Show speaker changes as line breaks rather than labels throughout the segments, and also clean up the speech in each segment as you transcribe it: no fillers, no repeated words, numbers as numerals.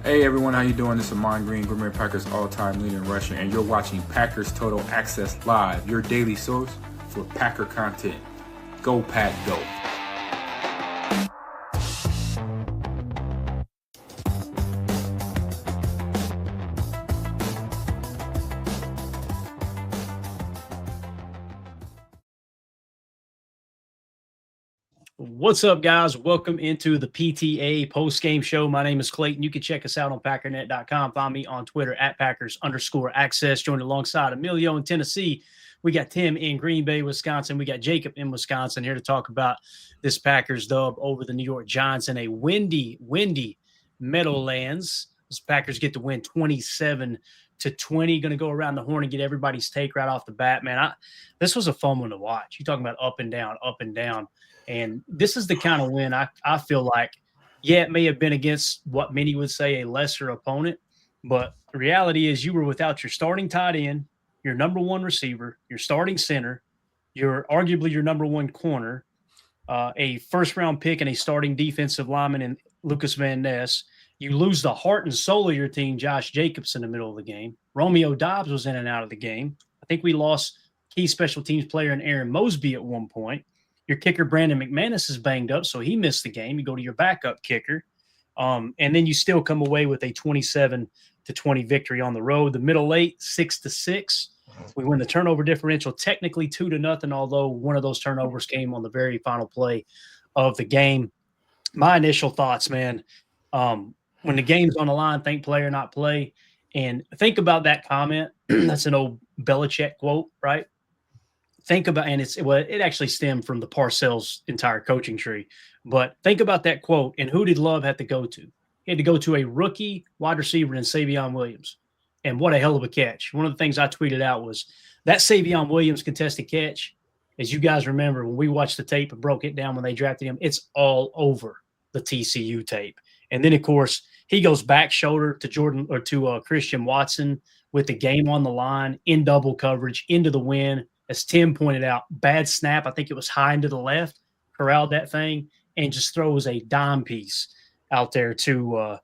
Hey everyone, how you doing? This is Amon Green, Green Bay Packers all-time leader in rushing, and you're watching Packers Total Access Live, your daily source for Packer content. Go Pack, go!
What's up, guys? Welcome into the PTA post-game show. My name is Clayton. You can check us out on Packernet.com. Find me on Twitter at Packers_access. Joined alongside Emilio in Tennessee. We got Tim in Green Bay, Wisconsin. We got Jacob in Wisconsin here to talk about this Packers dub over the New York Giants in a windy Meadowlands. Those Packers get to win 27-20. Going to go around the horn and get everybody's take right off the bat. Man, this was a fun one to watch. You're talking about up and down. And this is the kind of win I feel like, yeah, it may have been against what many would say a lesser opponent, but the reality is you were without your starting tight end, your number one receiver, your starting center, arguably your number one corner, a first-round pick and a starting defensive lineman in Lucas Van Ness. You lose the heart and soul of your team, Josh Jacobs, in the middle of the game. Romeo Doubs was in and out of the game. I think we lost key special teams player in Aaron Mosby at one point. Your kicker, Brandon McManus, is banged up, so he missed the game. You go to your backup kicker, and then you still come away with a 27-20 victory on the road. The middle eight, 6-6. We win the turnover differential, technically 2-0, although one of those turnovers came on the very final play of the game. My initial thoughts, man, when the game's on the line, think play or not play. And think about that comment. That's an old Belichick quote, right? Think about, and it actually stemmed from the Parcells' entire coaching tree. But think about that quote, and who did Love have to go to? He had to go to a rookie wide receiver in Savion Williams. And what a hell of a catch. One of the things I tweeted out was that Savion Williams contested catch, as you guys remember, when we watched the tape and broke it down when they drafted him, it's all over the TCU tape. And then, of course, he goes back shoulder to Christian Watson with the game on the line, in double coverage, into the wind. As Tim pointed out, bad snap. I think it was high into the left, corralled that thing, and just throws a dime piece out there to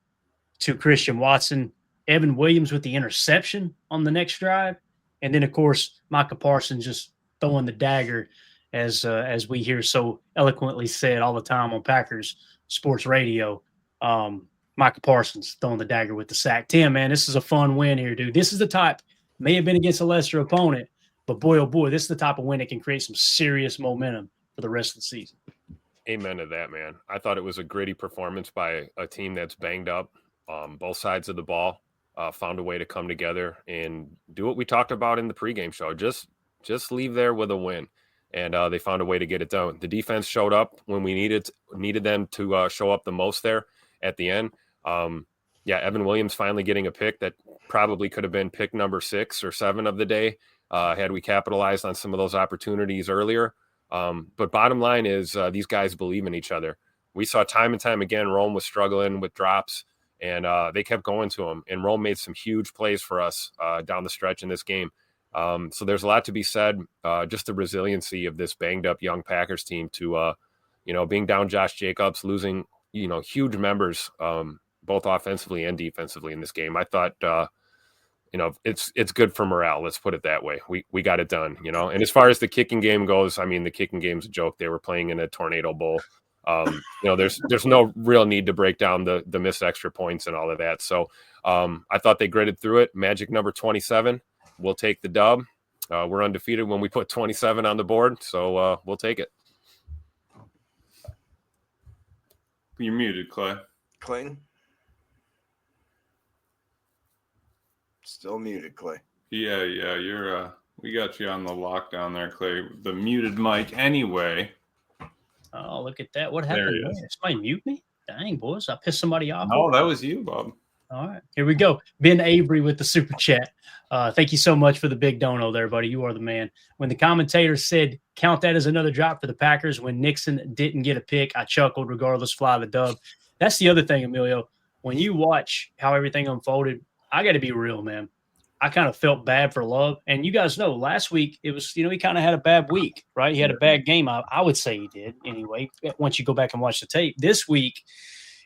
Christian Watson. Evan Williams with the interception on the next drive. And then, of course, Micah Parsons just throwing the dagger, as we hear so eloquently said all the time on Packers sports radio. Micah Parsons throwing the dagger with the sack. Tim, man, this is a fun win here, dude. This is the type, may have been against a lesser opponent, but boy, oh boy, this is the type of win that can create some serious momentum for the rest of the season.
Amen to that, man. I thought it was a gritty performance by a team that's banged up. Both sides of the ball found a way to come together and do what we talked about in the pregame show. Just leave there with a win, and they found a way to get it done. The defense showed up when we needed them to show up the most there at the end. Evan Williams finally getting a pick that probably could have been pick number 6 or 7 of the day. Had we capitalized on some of those opportunities earlier. But bottom line is these guys believe in each other. We saw time and time again, Rome was struggling with drops, and they kept going to him. And Rome made some huge plays for us down the stretch in this game. So there's a lot to be said, just the resiliency of this banged-up young Packers team to, being down Josh Jacobs, losing, huge members, both offensively and defensively in this game. I thought it's good for morale. Let's put it that way. We got it done, And as far as the kicking game goes, I mean, the kicking game's a joke. They were playing in a tornado bowl. There's no real need to break down the missed extra points and all of that. So I thought they gritted through it. Magic number 27. We'll take the dub. We're undefeated when we put 27 on the board. So we'll take it.
You're muted, Clay.
Clayton? Still muted, Clay.
Yeah, you're we got you on the lockdown there, Clay. The muted mic anyway.
Oh, look at that. What happened there? Somebody mute me? Dang, boys. I pissed somebody off.
Oh, that was you, Bob.
All right. Here we go. Ben Avery with the super chat. Thank you so much for the big dono there, buddy. You are the man. When the commentator said, count that as another drop for the Packers when Nixon didn't get a pick, I chuckled, regardless, fly the dub. That's the other thing, Emilio. When you watch how everything unfolded, I got to be real, man. I kind of felt bad for Love. And you guys know last week it was, he kind of had a bad week, right? He had a bad game. I would say he did anyway, once you go back and watch the tape. This week,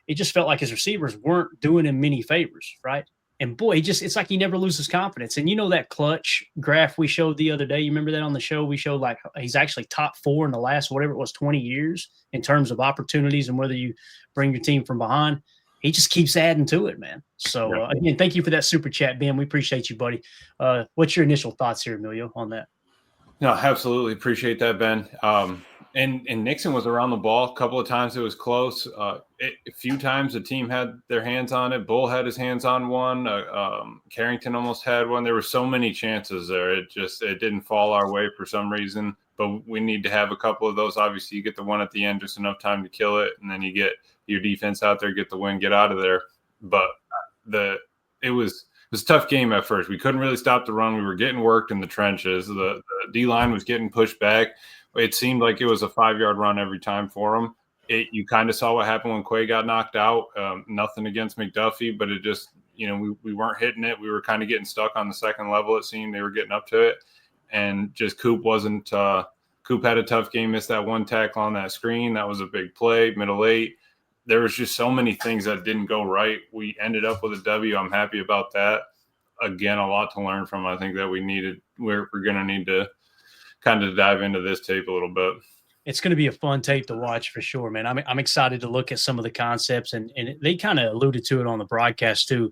it just felt like his receivers weren't doing him many favors, right? And boy, it's like he never loses confidence. And that clutch graph we showed the other day, you remember that on the show? We showed like he's actually top 4 in the last, whatever it was, 20 years in terms of opportunities and whether you bring your team from behind. He just keeps adding to it, man. So again, thank you for that super chat, Ben. We appreciate you, buddy. What's your initial thoughts here, Emilio, on that?
No, absolutely appreciate that, Ben. And Nixon was around the ball a couple of times. It was close. A few times the team had their hands on it. Bull had his hands on one. Carrington almost had one. There were so many chances there. It didn't fall our way for some reason. But we need to have a couple of those. Obviously, you get the one at the end, just enough time to kill it, and then you get your defense out there, get the win, get out of there. But it was a tough game at first. We couldn't really stop the run. We were getting worked in the trenches. The D-line was getting pushed back. It seemed like it was a 5-yard run every time for them. You kind of saw what happened when Quay got knocked out. Nothing against McDuffie, but it just, we weren't hitting it. We were kind of getting stuck on the second level, it seemed. They were getting up to it. And just Coop had a tough game, missed that one tackle on that screen. That was a big play, middle 8. There was just so many things that didn't go right. We ended up with a W. I'm happy about that. Again, a lot to learn from. I think that we're going to need to kind of dive into this tape a little bit.
It's going to be a fun tape to watch for sure, man. I'm excited to look at some of the concepts, and they kind of alluded to it on the broadcast too.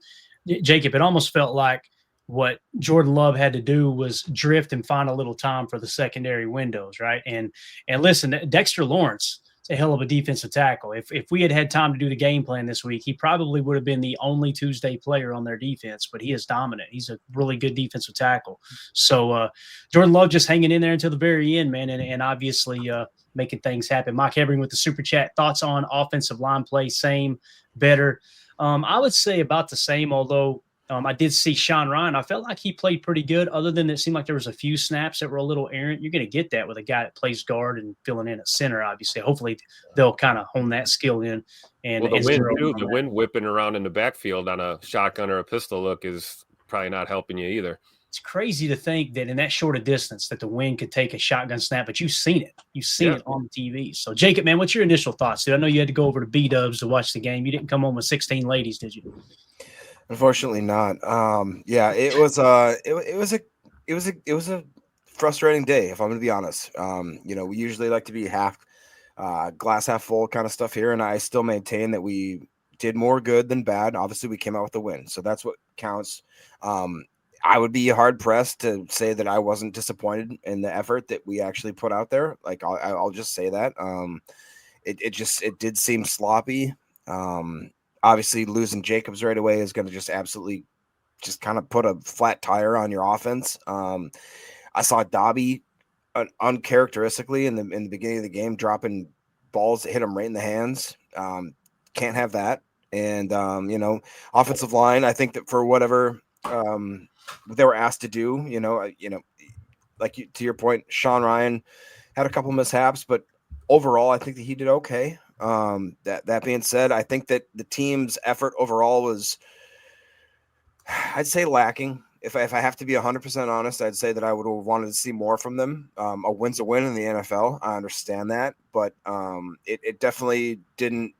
Jacob, it almost felt like what Jordan Love had to do was drift and find a little time for the secondary windows, right? And listen, Dexter Lawrence is a hell of a defensive tackle. If we had had time to do the game plan this week, he probably would have been the only Tuesday player on their defense, but he is dominant. He's a really good defensive tackle. So Jordan Love just hanging in there until the very end, man, and obviously making things happen. Mike Hebring with the super chat. Thoughts on offensive line play? Same, better? I would say about the same, although I did see Sean Ryan. I felt like he played pretty good, other than it seemed like there was a few snaps that were a little errant. You're going to get that with a guy that plays guard and filling in at center, obviously. Hopefully they'll kind of hone that skill in. And
the wind whipping around in the backfield on a shotgun or a pistol look is probably not helping you either.
It's crazy to think that in that short a distance that the wind could take a shotgun snap, but you've seen it. You've seen it on TV. So, Jacob, man, what's your initial thoughts, dude? I know you had to go over to B-Dubs to watch the game. You didn't come home with 16 ladies, did you?
Unfortunately not. It was a frustrating day, if I'm going to be honest. We usually like to be glass half full kind of stuff here, and I still maintain that we did more good than bad. Obviously, we came out with a win, so that's what counts. I would be hard pressed to say that I wasn't disappointed in the effort that we actually put out there. Like I'll just say that. It did seem sloppy. Obviously, losing Jacobs right away is going to just absolutely just kind of put a flat tire on your offense. I saw Dobby uncharacteristically in the beginning of the game dropping balls that hit him right in the hands. Can't have that. And offensive line, I think that for whatever they were asked to do, to your point, Sean Ryan had a couple mishaps, but overall, I think that he did okay. That being said, I think that the team's effort overall was, I'd say, lacking. If I have to be 100% honest, I'd say that I would have wanted to see more from them. A win's a win in the NFL. I understand that, but it definitely didn't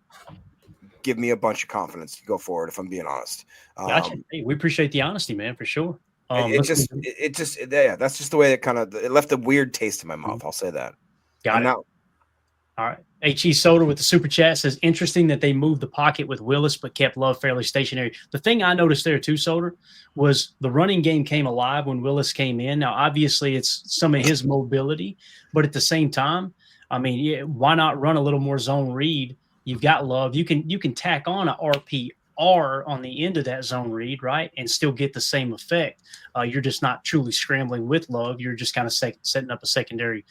give me a bunch of confidence to go forward, if I'm being honest.
Gotcha. Hey, we appreciate the honesty, man, for sure.
That's just the way it left a weird taste in my mouth. I'll say that.
Got it. All right. H.E. Soder with the super chat says, interesting that they moved the pocket with Willis but kept Love fairly stationary. The thing I noticed there too, Soder, was the running game came alive when Willis came in. Now, obviously, it's some of his mobility, but at the same time, why not run a little more zone read? You've got Love. You can tack on a RPR on the end of that zone read, right, and still get the same effect. You're just not truly scrambling with Love. You're just kind of setting up a secondary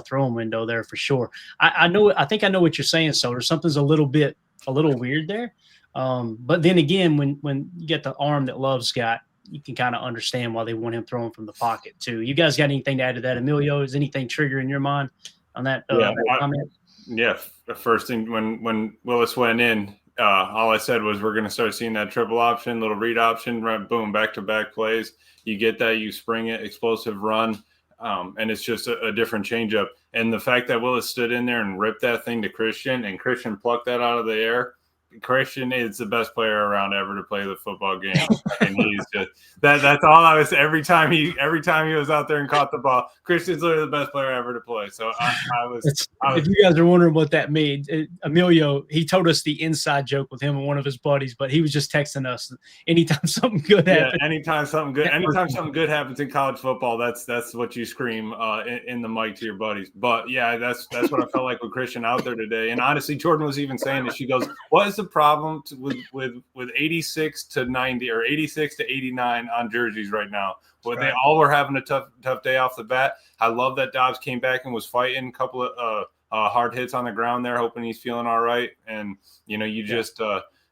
throwing window there for sure. I think I know what you're saying, Soder. Something's a little weird there. But then again, when you get the arm that Love's got, you can kind of understand why they want him throwing from the pocket too. You guys got anything to add to that, Emilio? Is anything triggering your mind on that comment?
Yeah, the first thing when Willis went in, all I said was we're going to start seeing that triple option, little read option, right, boom, back-to-back plays. You get that, you spring it, explosive run, and it's just a different changeup. And the fact that Willis stood in there and ripped that thing to Christian, and Christian plucked that out of the air, Christian is the best player around ever to play the football game, and he's just that's all I was. Every time he was out there and caught the ball, Christian's literally the best player ever to play. So I was.
If you guys are wondering what that means, Emilio, he told us the inside joke with him and one of his buddies, but he was just texting us anytime something good happens.
Yeah, anytime something good happens in college football, that's what you scream in the mic to your buddies. But yeah, that's what I felt like with Christian out there today. And honestly, Jordan was even saying that. She goes, "What is the problem with 86 to 90 or 86 to 89 on jerseys right now?" Well, right. They all were having a tough day off the bat. I love that Dobbs came back and was fighting a couple of hard hits on the ground there, hoping he's feeling all right. And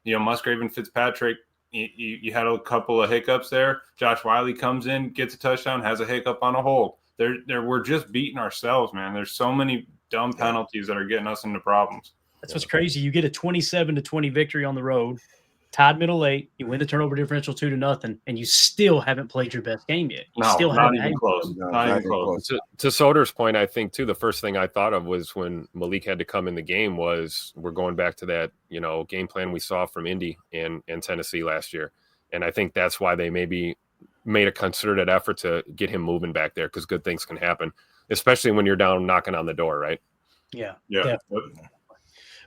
Musgrave and Fitzpatrick, you had a couple of hiccups there. Josh Wiley comes in, gets a touchdown, has a hiccup on a hold. We're just beating ourselves, man. There's so many dumb penalties that are getting us into problems.
That's what's crazy. You get a 27-20 victory on the road, tied middle eight. You win the turnover differential 2-0, and you still haven't played your best game yet. You still
not even close. Not even close.
To Soder's point, I think too, the first thing I thought of was when Malik had to come in the game was we're going back to that, game plan we saw from Indy and Tennessee last year. And I think that's why they maybe made a concerted effort to get him moving back there, because good things can happen, especially when you're down knocking on the door, right?
Yeah.
Definitely.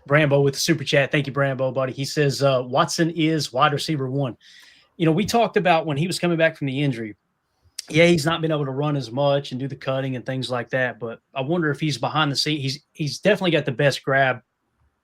Brambo with the super chat. Thank you, Brambo, buddy. He says Watson is wide receiver 1. We talked about when he was coming back from the injury. Yeah, he's not been able to run as much and do the cutting and things like that. But I wonder if he's behind the scene. He's definitely got the best grab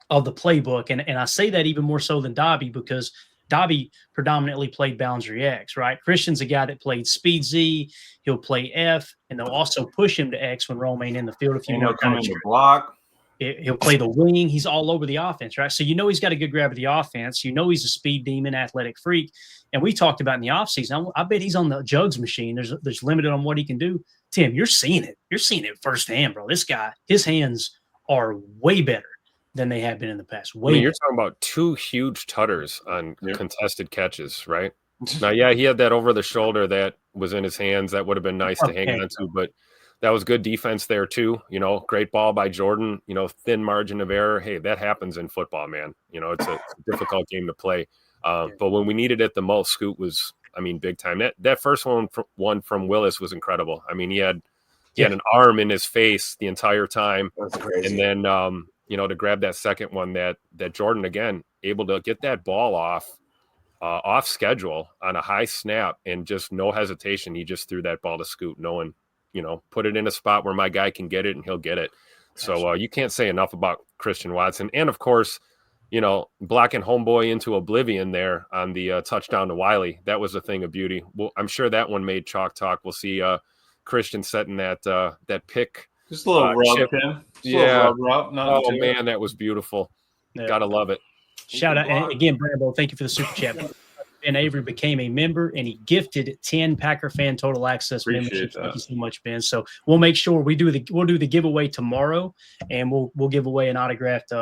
of the playbook. And I say that even more so than Dobby, because Dobby predominantly played boundary X, right? Christian's a guy that played speed Z. He'll play F, and they'll also push him to X when Romaine in the field. If you
know, come in the block.
He'll play the wing. He's all over the offense, right? So he's got a good grab of the offense. He's a speed demon, athletic freak. And we talked about in the offseason, I bet he's on the jugs machine. There's limited on what he can do. Tim, you're seeing it. You're seeing it firsthand, bro. This guy, his hands are way better than they have been in the past.
You're talking about 2 huge tutters on contested catches, right? Now, yeah, he had that over the shoulder that was in his hands. That would have been nice to hang on to, but that was good defense there too. Great ball by Jordan, thin margin of error. Hey, that happens in football, man. It's a difficult game to play. But when we needed it the most, Scoot was, big time. That first one from Willis was incredible. He had an arm in his face the entire time.
That's crazy.
And then, to grab that second one that Jordan, again, able to get that ball off schedule on a high snap and just no hesitation. He just threw that ball to Scoot, knowing, put it in a spot where my guy can get it and he'll get it. So you can't say enough about Christian Watson. And of course, blocking homeboy into oblivion there on the touchdown to Wiley. That was a thing of beauty. Well, I'm sure that one made chalk talk. We'll see Christian setting that pick.
Just a little rub, Tim.
Rub. Man, that was beautiful.
Yeah.
Gotta love it.
Shout out. And again, Brambo, thank you for the super chat. Ben Avery became a member, and he gifted 10 Packer fan total access memberships. Thank you so much, Ben. So we'll make sure we'll do the giveaway tomorrow, and we'll give away an autographed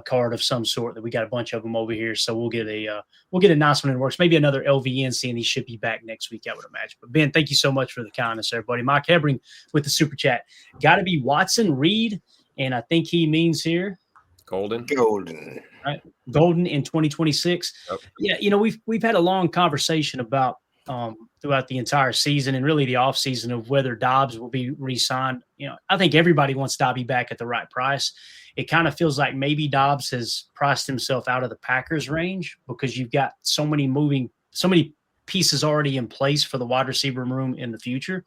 card of some sort. That we got a bunch of them over here, so we'll get a nice one in the works. Maybe another LVN, and he should be back next week, I would imagine. But Ben, thank you so much for the kindness, everybody. Mike Hebring with the super chat. Got to be Watson, Reed, and I think he means here
Golden.
Right. Golden in 2026.
Yep.
Yeah, we've had a long conversation about throughout the entire season and really the offseason of whether Dobbs will be re-signed. I think everybody wants Dobby back at the right price. It kind of feels like maybe Dobbs has priced himself out of the Packers range because you've got so many pieces already in place for the wide receiver room in the future.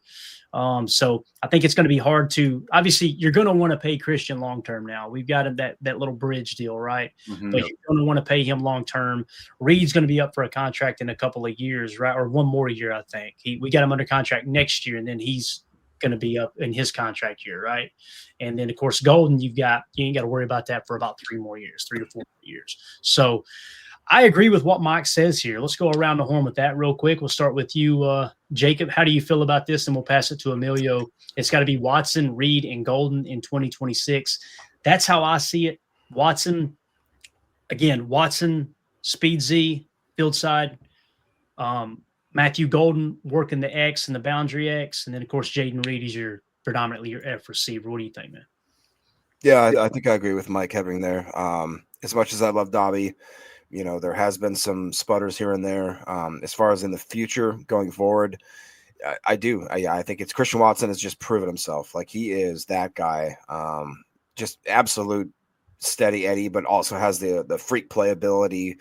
So I think it's going to be hard to, obviously you're going to want to pay Christian long-term now. We've got that little bridge deal, right?
Mm-hmm.
But you're going to want to pay him long-term. Reed's going to be up for a contract in a couple of years, right? Or one more year, I think. We got him under contract next year, and then he's going to be up in his contract year, right? And then of course, Golden, you ain't got to worry about that for about 3 to 4 years. So I agree with what Mike says here. Let's go around the horn with that real quick. We'll start with you, Jacob. How do you feel about this? And we'll pass it to Emilio. It's got to be Watson, Reed, and Golden in 2026. That's how I see it. Watson, speed Z, field side. Matthew Golden working the X and the boundary X. And then, of course, Jaden Reed is predominantly your F receiver. What do you think, man?
Yeah, I think I agree with Mike Hebring there. as much as I love Dobby, there has been some sputters here and there. As far as in the future going forward, I do. I think it's Christian Watson has just proven himself. Like, he is that guy. Just absolute steady Eddie, but also has the freak playability.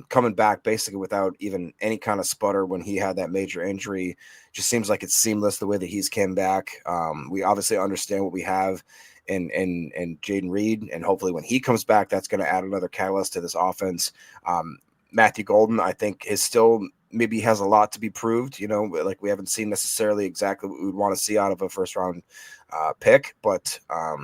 Coming back basically without even any kind of sputter when he had that major injury. Just seems like it's seamless the way that he's came back. We obviously understand what we have in Jaden Reed, and hopefully when he comes back, that's going to add another catalyst to this offense. Matthew Golden, I think, is still maybe has a lot to be proved. Like, we haven't seen necessarily exactly what we would want to see out of a first round pick, but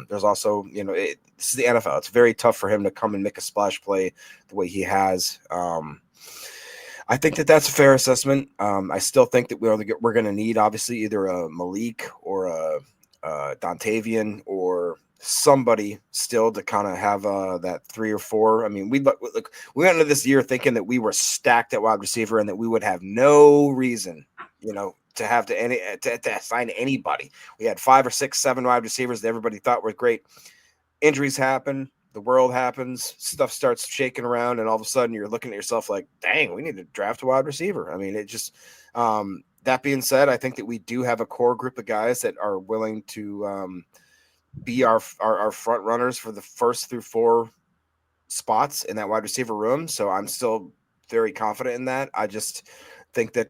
there's also, this is the NFL. It's very tough for him to come and make a splash play the way he has. I think that's a fair assessment. I still think that we're going to need, obviously, either a Malik or a Dontavian or somebody still to kind of have that 3 or 4. I mean, we went into this year thinking that we were stacked at wide receiver and that we would have no reason, to have to sign anybody. We had 5 or 6, 7 wide receivers that everybody thought were great. Injuries happen, the world happens, stuff starts shaking around, and all of a sudden you're looking at yourself like, dang, we need to draft a wide receiver. I mean, it just that being said, I think that we do have a core group of guys that are willing to be our front runners for the first through 4 spots in that wide receiver room. So I'm still very confident in that. I just think that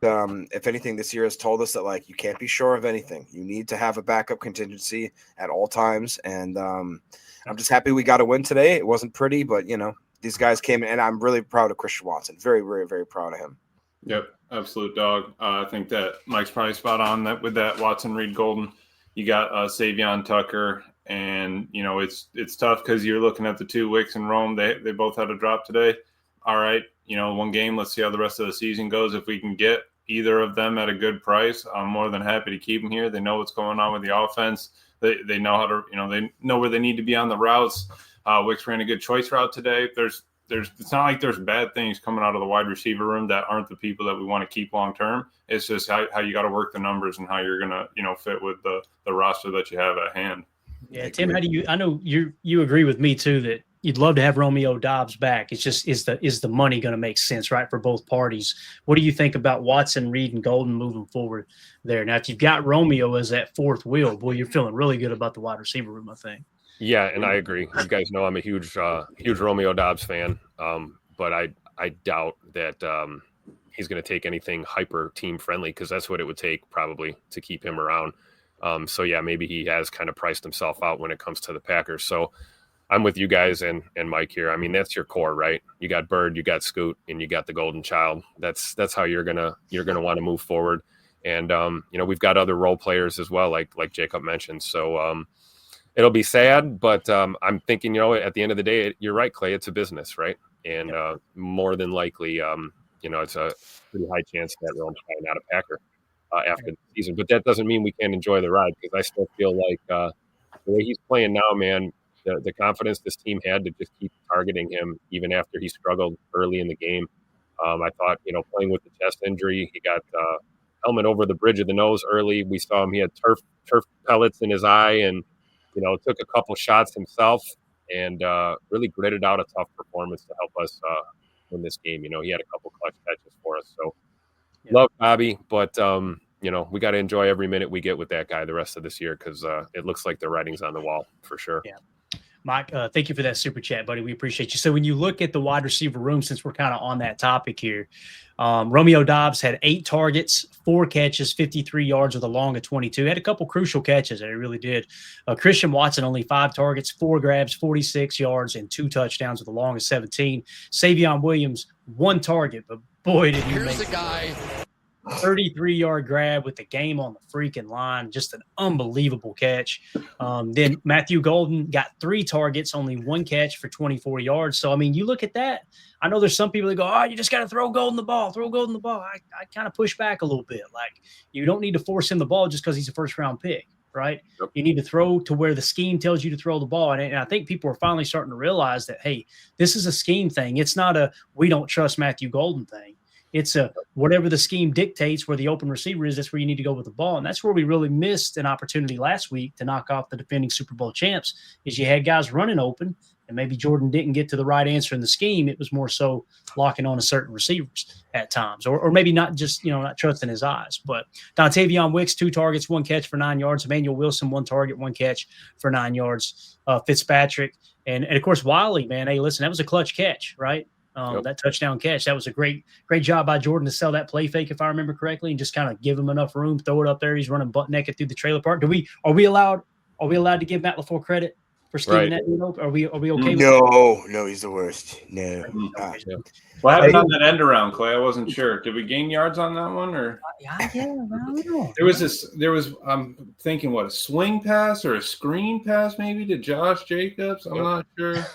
if anything, this year has told us that, like, you can't be sure of anything. You need to have a backup contingency at all times. And I'm just happy we got a win today. It wasn't pretty, but these guys came in, and I'm really proud of Christian Watson. Very, very, very proud of him.
Yep, absolute dog. I think that Mike's probably spot on that with that Watson, Reed, Golden. You got Savion Tucker, and it's tough because you're looking at the 2 Wicks and Rome. They both had a drop today. All right, one game. Let's see how the rest of the season goes. If we can get either of them at a good price, I'm more than happy to keep them here. They know what's going on with the offense. They know how to, they know where they need to be on the routes. Wicks ran a good choice route today. It's not like there's bad things coming out of the wide receiver room that aren't the people that we want to keep long term. It's just how you got to work the numbers and how you're gonna fit with the roster that you have at hand.
Yeah, Tim, I know you agree with me too that you'd love to have Romeo Doubs back. It's just is the money going to make sense, right, for both parties? What do you think about Watson, Reed, and Golden moving forward there? Now, if you've got Romeo as that 4th wheel, boy, you're feeling really good about the wide receiver room, I think.
Yeah, and I agree. You guys know I'm a huge Romeo Doubs fan, but I doubt that he's going to take anything hyper team friendly, because that's what it would take probably to keep him around. So yeah, maybe he has kind of priced himself out when it comes to the Packers. So I'm with you guys and Mike here. I mean, that's your core, right? You got Bird, you got Scoot, and you got the Golden Child. That's how you're gonna want to move forward. And we've got other role players as well, like Jacob mentioned. So it'll be sad, but I'm thinking, at the end of the day, you're right, Clay. It's a business, right? And more than likely, it's a pretty high chance that we'll try not a Packer after the season. But that doesn't mean we can't enjoy the ride, because I still feel like the way he's playing now, man, the confidence this team had to just keep targeting him even after he struggled early in the game. I thought, playing with the chest injury, he got helmet over the bridge of the nose early. We saw him; he had turf pellets in his eye, and took a couple shots himself and really gritted out a tough performance to help us win this game. He had a couple clutch catches for us. So love Bobby, but we got to enjoy every minute we get with that guy the rest of this year, because it looks like the writing's on the wall for sure.
Yeah. Mike, thank you for that super chat, buddy. We appreciate you. So when you look at the wide receiver room, since we're kind of on that topic here, Romeo Doubs had 8 targets, 4 catches, 53 yards with a long of 22. Had a couple crucial catches, and it really did. Christian Watson, only 5 targets, 4 grabs, 46 yards, and 2 touchdowns with a long of 17. Savion Williams, 1 target, but boy, did he make a guy 33-yard grab with the game on the freaking line. Just an unbelievable catch. Then Matthew Golden got 3 targets, only 1 catch for 24 yards. So, I mean, you look at that. I know there's some people that go, you just got to throw Golden the ball, I kind of push back a little bit. Like, you don't need to force him the ball just because he's a first-round pick, right? Yep. You need to throw to where the scheme tells you to throw the ball. And I think people are finally starting to realize that, hey, this is a scheme thing. It's not a we don't trust Matthew Golden thing. It's a whatever the scheme dictates where the open receiver is, that's where you need to go with the ball. And that's where we really missed an opportunity last week to knock off the defending Super Bowl champs, is you had guys running open, And maybe Jordan didn't get to the right answer in the scheme. It was more so locking on to certain receivers at times, or maybe not just, not trusting his eyes. But Dontavion Wicks, 2 targets, 1 catch for 9 yards. Emmanuel Wilson, 1 target, 1 catch for 9 yards. Fitzpatrick. And of course, Wiley, man, hey, listen, that was a clutch catch, right? That touchdown catch. That was a great job by Jordan to sell that play fake, if I remember correctly, and just kind of give him enough room, throw it up there. He's running butt naked through the trailer park. Are we allowed to give Matt LaFleur credit for scheming that dude open? Are we okay with that?
No, he's the worst. No.
What happened on that end around, Clay? I wasn't sure. Did we gain yards on that one, or?
Yeah, I don't know.
There was. I'm thinking, a swing pass or a screen pass, maybe to Josh Jacobs. I'm not sure.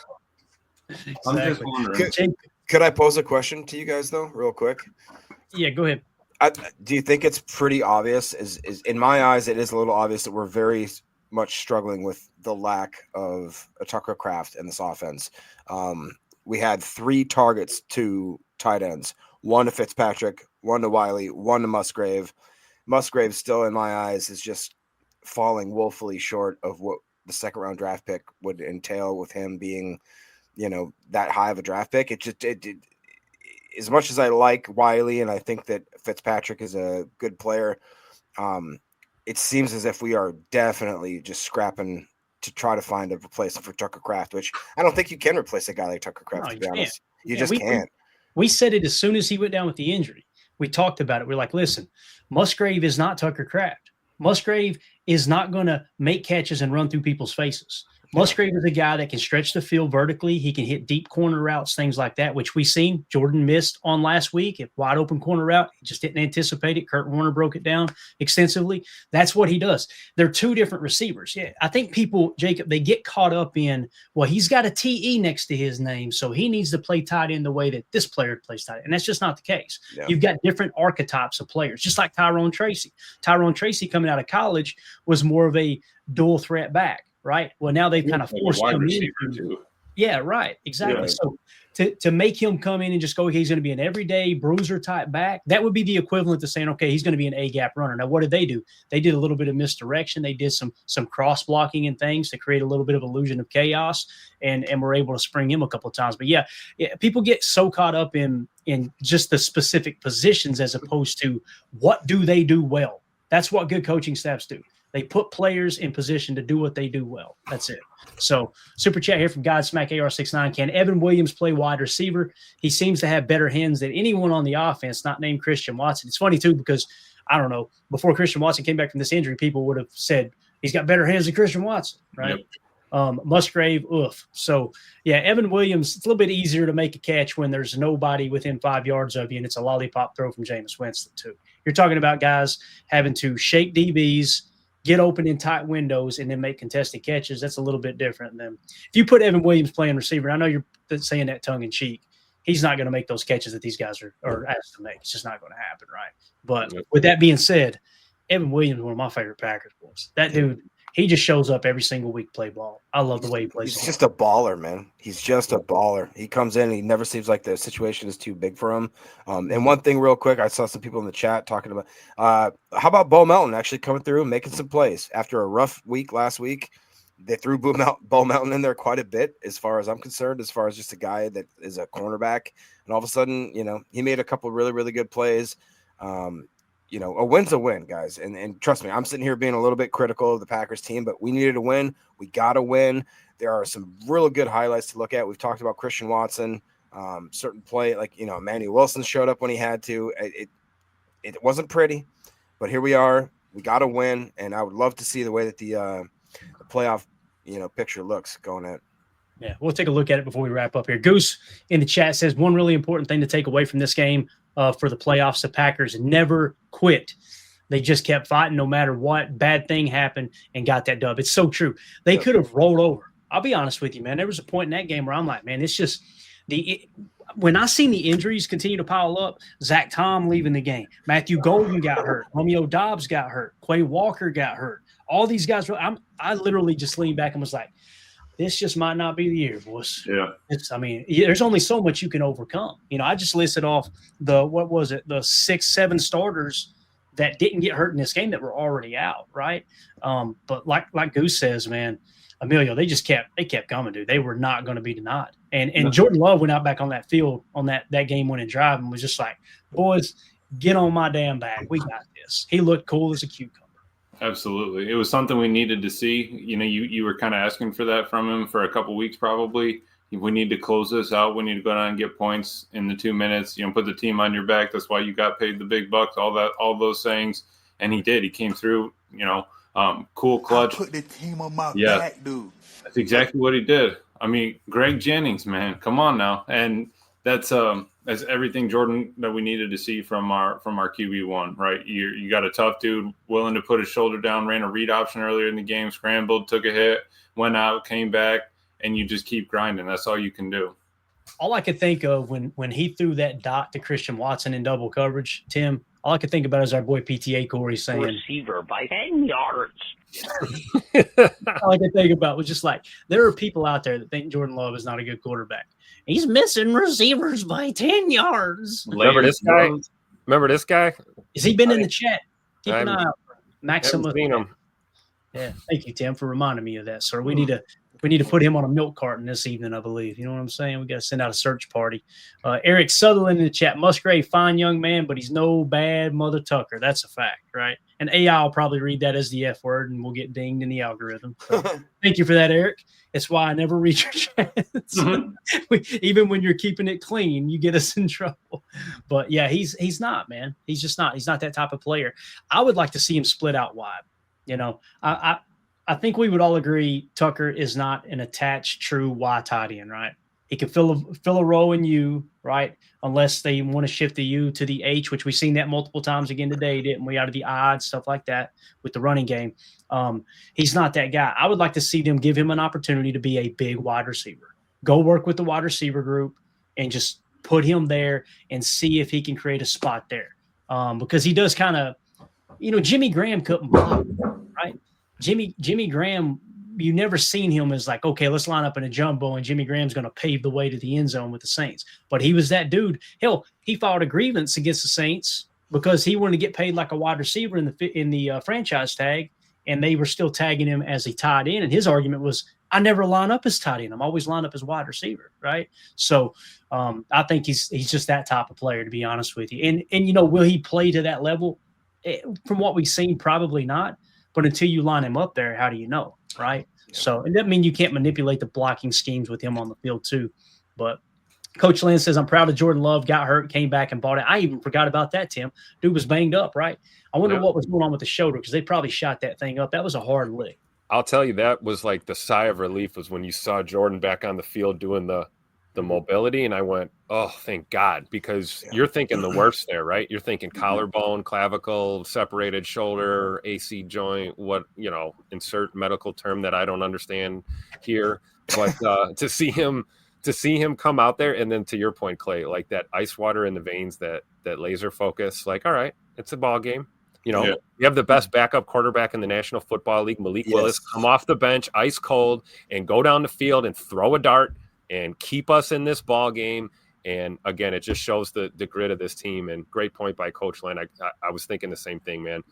Exactly.
I'm just wondering.
Could I pose a question to you guys though, real quick?
Yeah, go ahead.
Do you think it's pretty obvious? Is in my eyes, it is a little obvious that we're very much struggling with the lack of a Tucker Kraft in this offense. We had 3 targets to tight ends, 1 to Fitzpatrick, 1 to Wiley, 1 to Musgrave. Musgrave still, in my eyes, is just falling woefully short of what the second round draft pick would entail with him being, that high of a draft pick. It as much as I like Wiley and I think that Fitzpatrick is a good player, it seems as if we are definitely just scrapping to try to find a replacement for Tucker Kraft, which I don't think you can replace a guy like Tucker Kraft, to be honest. You just can't.
We said it as soon as he went down with the injury. We talked about it. We're like, listen, Musgrave is not Tucker Kraft. Musgrave is not going to make catches and run through people's faces. Musgrave is a guy that can stretch the field vertically. He can hit deep corner routes, things like that, which we've seen Jordan missed on last week. A wide open corner route, he just didn't anticipate it. Kurt Warner broke it down extensively. That's what he does. They're 2 different receivers. Yeah, I think people, Jacob, they get caught up in, well, he's got a TE next to his name, so he needs to play tight end the way that this player plays tight end. And that's just not the case. Yeah. You've got different archetypes of players, just like Tyrone Tracy. Tyrone Tracy coming out of college was more of a dual threat back. Right. Well, now they've kind of forced him into. Yeah, right. Exactly. Yeah. So to make him come in and just go, he's going to be an everyday bruiser type back, that would be the equivalent to saying, okay, he's going to be an A-gap runner. Now, what did they do? They did a little bit of misdirection. They did some cross blocking and things to create a little bit of illusion of chaos, and were able to spring him a couple of times. But yeah, people get so caught up in just the specific positions as opposed to what do they do well. That's what good coaching staffs do. They put players in position to do what they do well. That's it. So, super chat here from Godsmack AR69. Can Evan Williams play wide receiver? He seems to have better hands than anyone on the offense, not named Christian Watson. It's funny, too, because, I don't know, before Christian Watson came back from this injury, people would have said he's got better hands than Christian Watson, right? Yep. Musgrave, oof. So, yeah, Evan Williams, it's a little bit easier to make a catch when there's nobody within 5 yards of you, and it's a lollipop throw from Jameis Winston, too. You're talking about guys having to shake DBs, get open in tight windows, and then make contested catches. That's a little bit different than if you put Evan Williams playing receiver. I know you're saying that tongue in cheek. He's not going to make those catches that these guys are asked to make. It's just not going to happen, right? But with that being said, Evan Williams, one of my favorite Packers boys. That dude, he just shows up every single week to play ball. I love the way he plays.
He's just a baller, man. He's just a baller. He comes in, he never seems like the situation is too big for him. And one thing real quick, I saw some people in the chat talking about how about Bo Melton actually coming through and making some plays after a rough week last week. They threw Bo Melton in there quite a bit, as far as I'm concerned, as far as just a guy that is a cornerback. And all of a sudden, he made a couple really, really good plays. A win's a win, guys. And trust me, I'm sitting here being a little bit critical of the Packers team, but we needed a win. We got to win. There are some really good highlights to look at. We've talked about Christian Watson, certain play, like, Emmanuel Wilson showed up when he had to. It wasn't pretty, but here we are. We got to win, and I would love to see the way that the playoff, picture looks going at.
Yeah, we'll take a look at it before we wrap up here. Goose in the chat says one really important thing to take away from this game for the playoffs, the Packers never quit. They just kept fighting no matter what bad thing happened and got that dub. It's so true. They could have rolled over. I'll be honest with you, man. There was a point in that game where I'm like, man, it's just when I seen the injuries continue to pile up, Zach Tom leaving the game, Matthew Golden got hurt, Romeo Doubs got hurt, Quay Walker got hurt. All these guys, I literally just leaned back and was like, this just might not be the year, boys.
Yeah.
There's only so much you can overcome. I just listed off the 6-7 starters that didn't get hurt in this game that were already out, right? But like Goose says, man, Emilio, they kept coming, dude. They were not going to be denied. And Jordan Love went out back on that field on that game-winning drive and was just like, boys, get on my damn back. We got this. He looked cool as a cucumber.
Absolutely. It was something we needed to see. You know, you were kind of asking for that from him for a couple weeks probably. We need to close this out. We need to go down and get points in the 2 minutes, you know, put the team on your back. That's why you got paid the big bucks, all those things. And he did. He came through, you know, cool clutch.
I put the team on my back, dude.
That's exactly what he did. I mean, Greg Jennings, man, come on now. And that's everything, Jordan, that we needed to see from our QB1, right? You got a tough dude willing to put his shoulder down, ran a read option earlier in the game, scrambled, took a hit, went out, came back, and you just keep grinding. That's all you can do.
All I could think of when he threw that dot to Christian Watson in double coverage, Tim, all I could think about is our boy PTA Corey saying
receiver by 10 yards.
All I could think about was just like, there are people out there that think Jordan Love is not a good quarterback. He's missing receivers by 10 yards.
Remember this guy?
Has he been in the chat? Keep an eye out for Maximus.
Seen him.
Yeah, thank you, Tim, for reminding me of that, sir. We need to put him on a milk carton this evening, I believe. You know what I'm saying? We got to send out a search party. Eric Sutherland in the chat. Musgrave, fine young man, but he's no bad mother tucker. That's a fact, right? And AI will probably read that as the F word, and we'll get dinged in the algorithm. So, thank you for that, Eric. It's why I never read your chats. Even when you're keeping it clean, you get us in trouble. But yeah, he's not, man. He's just not. He's not that type of player. I would like to see him split out wide. You know, I think we would all agree Tucker is not an attached true Y tight end, right? He can fill a role in U, right? Unless they want to shift the U to the H, which we've seen that multiple times again today, didn't we? Out of the I and stuff like that with the running game. He's not that guy. I would like to see them give him an opportunity to be a big wide receiver. Go work with the wide receiver group and just put him there and see if he can create a spot there. Because he does kind of, you know, Jimmy Graham couldn't block, right? Jimmy Graham, you never seen him as like, okay, let's line up in a jumbo and Jimmy Graham's going to pave the way to the end zone with the Saints. But he was that dude. Hell, he filed a grievance against the Saints because he wanted to get paid like a wide receiver in the franchise tag, and they were still tagging him as a tight end. And his argument was, I never line up as tight end. I'm always lined up as wide receiver, right? So I think he's just that type of player, to be honest with you. And you know, will he play to that level? From what we've seen, probably not. But until you line him up there, how do you know, right? Yeah. So it doesn't mean you can't manipulate the blocking schemes with him on the field too. But Coach Lynn says, I'm proud of Jordan Love, got hurt, came back and bought it. I even forgot about that, Tim. Dude was banged up, right? I wonder what was going on with the shoulder because they probably shot that thing up. That was a hard lick.
I'll tell you, that was like the sigh of relief was when you saw Jordan back on the field doing the mobility, and I went, oh, thank God, because you're thinking the worst there, right? You're thinking collarbone, clavicle, separated shoulder, AC joint, what, you know, insert medical term that I don't understand here. But to see him come out there, and then to your point, Clay, like that ice water in the veins, that laser focus, like, all right, it's a ball game. You know, you have the best backup quarterback in the National Football League, Malik Willis, come off the bench, ice cold, and go down the field and throw a dart and keep us in this ball game. And again, it just shows the grit of this team. And great point by Coach Lynn. I was thinking the same thing, man.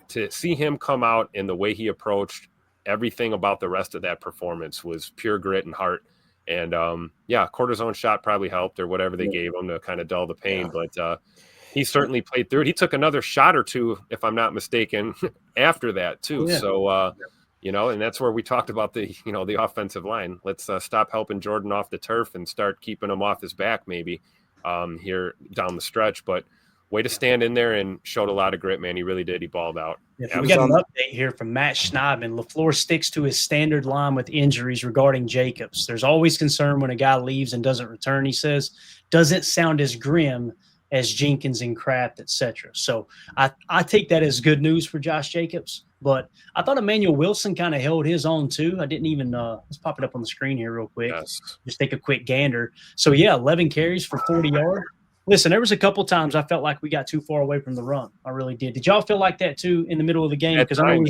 To see him come out and the way he approached everything about the rest of that performance was pure grit and heart. And cortisone shot probably helped, or whatever they gave him to kind of dull the pain. But he certainly played through it. He took another shot or two, if I'm not mistaken, after that too. Yeah. So, you know, and that's where we talked about the offensive line. Let's stop helping Jordan off the turf and start keeping him off his back maybe here down the stretch. But way to stand in there and showed a lot of grit, man. He really did. He balled out.
Yeah, we got an update here from Matt Schneidman. LaFleur sticks to his standard line with injuries regarding Jacobs. There's always concern when a guy leaves and doesn't return, he says. Doesn't sound as grim as Jenkins and Kraft, etc. So I take that as good news for Josh Jacobs. But I thought Emmanuel Wilson kind of held his own too. I didn't even let's pop it up on the screen here real quick. Yes. Just take a quick gander. So, 11 carries for 40 yards. Listen, there was a couple times I felt like we got too far away from the run. I really did. Did y'all feel like that too in the middle of the game? Because I know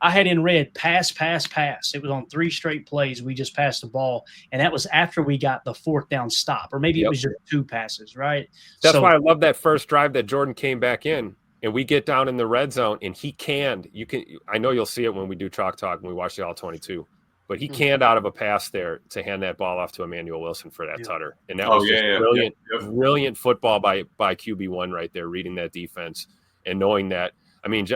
I had in red pass, pass, pass. It was on 3 straight plays. We just passed the ball. And that was after we got the 4th down stop, or maybe it was just 2 passes, right?
That's why I love that first drive that Jordan came back in and we get down in the red zone and he canned. I know you'll see it when we do Chalk Talk when we watch the all 22, but he canned out of a pass there to hand that ball off to Emmanuel Wilson for that tutter. And that was brilliant football by QB1 right there, reading that defense and knowing that. I mean,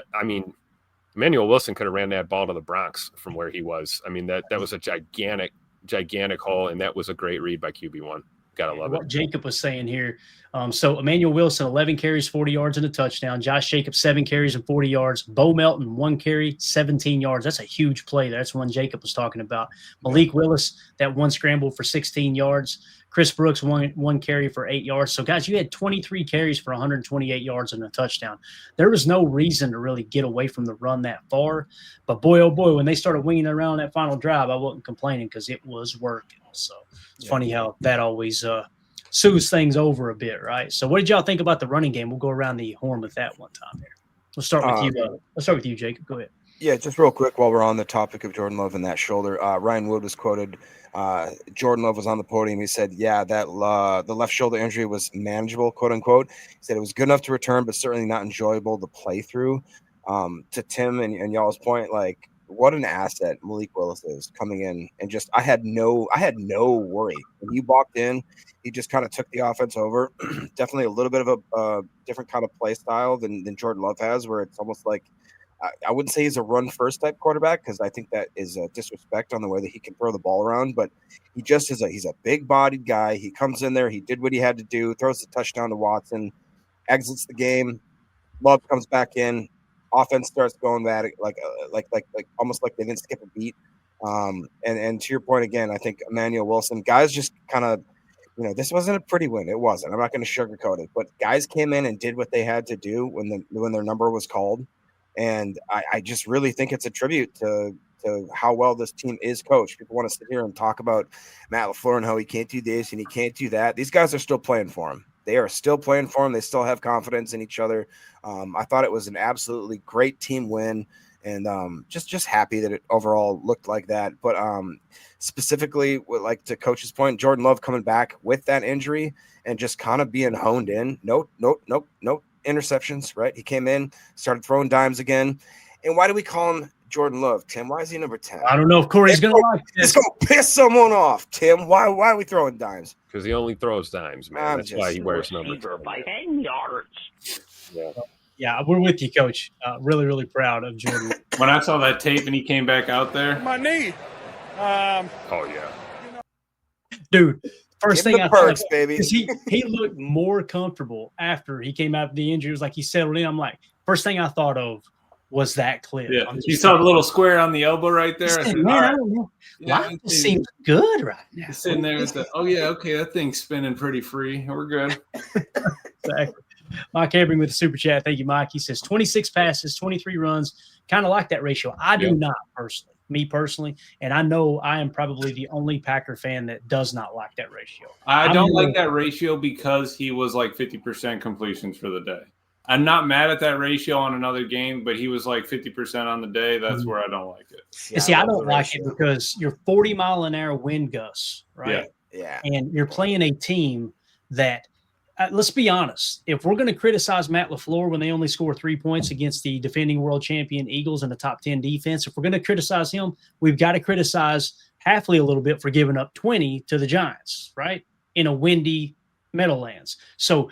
Emmanuel Wilson could have ran that ball to the Bronx from where he was. I mean, that was a gigantic hole, and that was a great read by QB1. Gotta love
what
it.
Jacob was saying here. So Emmanuel Wilson, 11 carries, 40 yards, and a touchdown. Josh Jacobs, 7 carries and 40 yards. Bo Melton, 1 carry, 17 yards. That's a huge play. That's one Jacob was talking about. Malik Willis, that 1 scramble for 16 yards. Chris Brooks, one carry for 8 yards. So, guys, you had 23 carries for 128 yards and a touchdown. There was no reason to really get away from the run that far. But, boy, oh, boy, when they started winging it around that final drive, I wasn't complaining because it was working. So, it's funny how that always soothes things over a bit, right? So, what did y'all think about the running game? We'll go around the horn with that one time here. We'll start with you. Let's start with you, Jacob. Go ahead.
Yeah, just real quick while we're on the topic of Jordan Love and that shoulder, Ryan Wood was quoted. Jordan Love was on the podium. He said, yeah, that the left shoulder injury was manageable, quote unquote. He said it was good enough to return, but certainly not enjoyable to play through. To Tim and y'all's point, like, what an asset Malik Willis is coming in, and just I had no worry when he walked in. He just kind of took the offense over. Definitely a little bit of a different kind of play style than Jordan Love has, where it's almost like I wouldn't say he's a run first type quarterback because I think that is a disrespect on the way that he can throw the ball around. But he just he's a big bodied guy. He comes in there, he did what he had to do, throws the touchdown to Watson, exits the game. Love comes back in. Offense starts going bad, like almost like they didn't skip a beat. And to your point again, I think Emmanuel Wilson, guys just kind of, this wasn't a pretty win. It wasn't. I'm not going to sugarcoat it, but guys came in and did what they had to do when their number was called. And I just really think it's a tribute to how well this team is coached. People want to sit here and talk about Matt LaFleur and how he can't do this and he can't do that. These guys are still playing for him. They are still playing for him. They still have confidence in each other. I thought it was an absolutely great team win, and just happy that it overall looked like that. But specifically, like to Coach's point, Jordan Love coming back with that injury and just kind of being honed in. No interceptions, right? He came in, started throwing dimes again. And why do we call him Jordan Love, Tim? Why is he number 10?
I don't know if Corey's going to like
It's
this.
going to piss someone off, Tim. Why are we throwing dimes?
Because he only throws dimes, man. That's why he wears number 10.
By 10 yards.
Yeah, we're with you, Coach. Really, really proud of Jordan.
When I saw that tape and he came back out there.
My knee.
Oh, yeah.
Dude, first thing I thought,
baby.
He looked more comfortable after he came out of the injury. It was like he settled in. I'm like, first thing I thought of was that clip.
Yeah, you saw the little square on the elbow right there.
I don't know. Life seems good right now.
He's sitting there with that thing's spinning pretty free. We're good.
Exactly. Mike Hebring with the super chat. Thank you, Mike. He says 26 passes, 23 runs. Kind of like that ratio. I do not personally. Me personally, and I know I am probably the only Packer fan that does not like that ratio.
I don't like that ratio because he was like 50% completions for the day. I'm not mad at that ratio on another game, but he was like 50% on the day. That's where I don't like it.
Yeah, see, I don't like it because you're 40-mile-an-hour wind gusts, right?
Yeah.
And you're playing a team that let's be honest. If we're going to criticize Matt LaFleur when they only score 3 points against the defending world champion Eagles and the top 10 defense, if we're going to criticize him, we've got to criticize Hafley a little bit for giving up 20 to the Giants, right? In a windy Meadowlands. So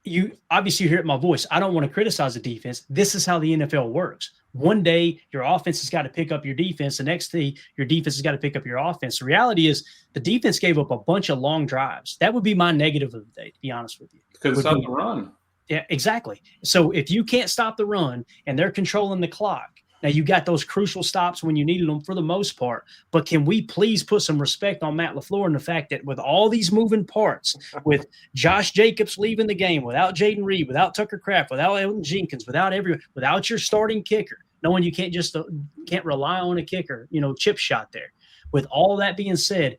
you obviously hear my voice. I don't want to criticize the defense. This is how the NFL works. One day your offense has got to pick up your defense. The next day your defense has got to pick up your offense. The reality is the defense gave up a bunch of long drives. That would be my negative of the day, to be honest with you.
Because it's on the run.
Yeah, exactly. So if you can't stop the run and they're controlling the clock, now you got those crucial stops when you needed them for the most part. But can we please put some respect on Matt LaFleur and the fact that with all these moving parts, with Josh Jacobs leaving the game, without Jaden Reed, without Tucker Kraft, without Elton Jenkins, without everyone, without your starting kicker, knowing you can't rely on a kicker, chip shot there. With all that being said,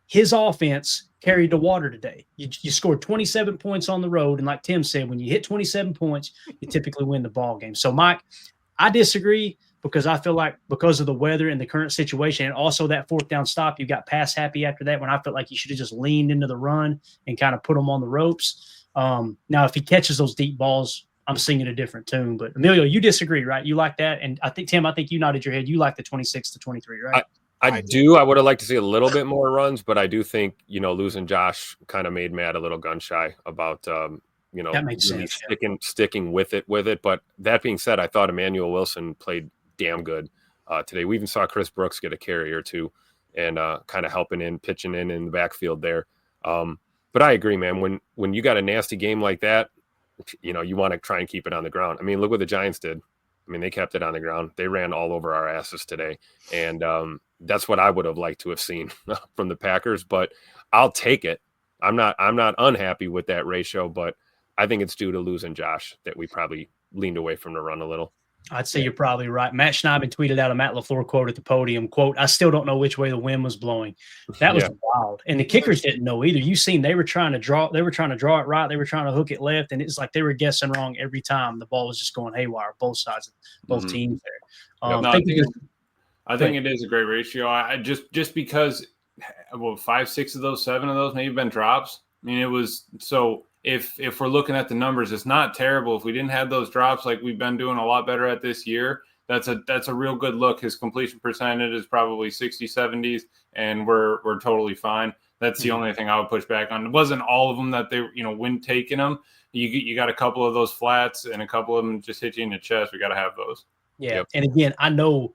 his offense carried the water today. You scored 27 points on the road, and like Tim said, when you hit 27 points, you typically win the ball game. So, Mike, I disagree. because I feel like because of the weather and the current situation, and also that fourth down stop, you got pass happy after that, when I felt like you should have just leaned into the run and kind of put them on the ropes. Now, if he catches those deep balls, I'm singing a different tune. But Emilio, you disagree, right? You like that, and I think Tim, you nodded your head. You like the 26-23, right?
I do. I would have liked to see a little bit more runs, but I do think losing Josh kind of made Matt a little gun shy about
that makes
really
sense,
sticking with it. But that being said, I thought Emmanuel Wilson played damn good today. We even saw Chris Brooks get a carry or two and kind of pitching in the backfield there. But I agree, man. When you got a nasty game like that, you want to try and keep it on the ground. I mean, look what the Giants did. I mean, they kept it on the ground. They ran all over our asses today. And that's what I would have liked to have seen from the Packers, but I'll take it. I'm not unhappy with that ratio, but I think it's due to losing Josh that we probably leaned away from the run a little.
I'd say you're probably right. Matt Schneiden tweeted out a Matt LaFleur quote at the podium, quote, "I still don't know which way the wind was blowing." That was wild. And the kickers didn't know either. You seen they were trying to draw it right. They were trying to hook it left. And it's like they were guessing wrong every time. The ball was just going haywire, both sides, both teams there.
I think it is a great ratio. I just because 5, 6 of those, 7 of those maybe been drops. I mean, it was so. If we're looking at the numbers, it's not terrible. If we didn't have those drops, like we've been doing a lot better at this year, that's a real good look. His completion percentage is probably 60s, 70s, and we're totally fine. That's the only thing I would push back on. It wasn't all of them that they when taking them. You got a couple of those flats and a couple of them just hit you in the chest. We got to have those.
Yeah, yep. And again, I know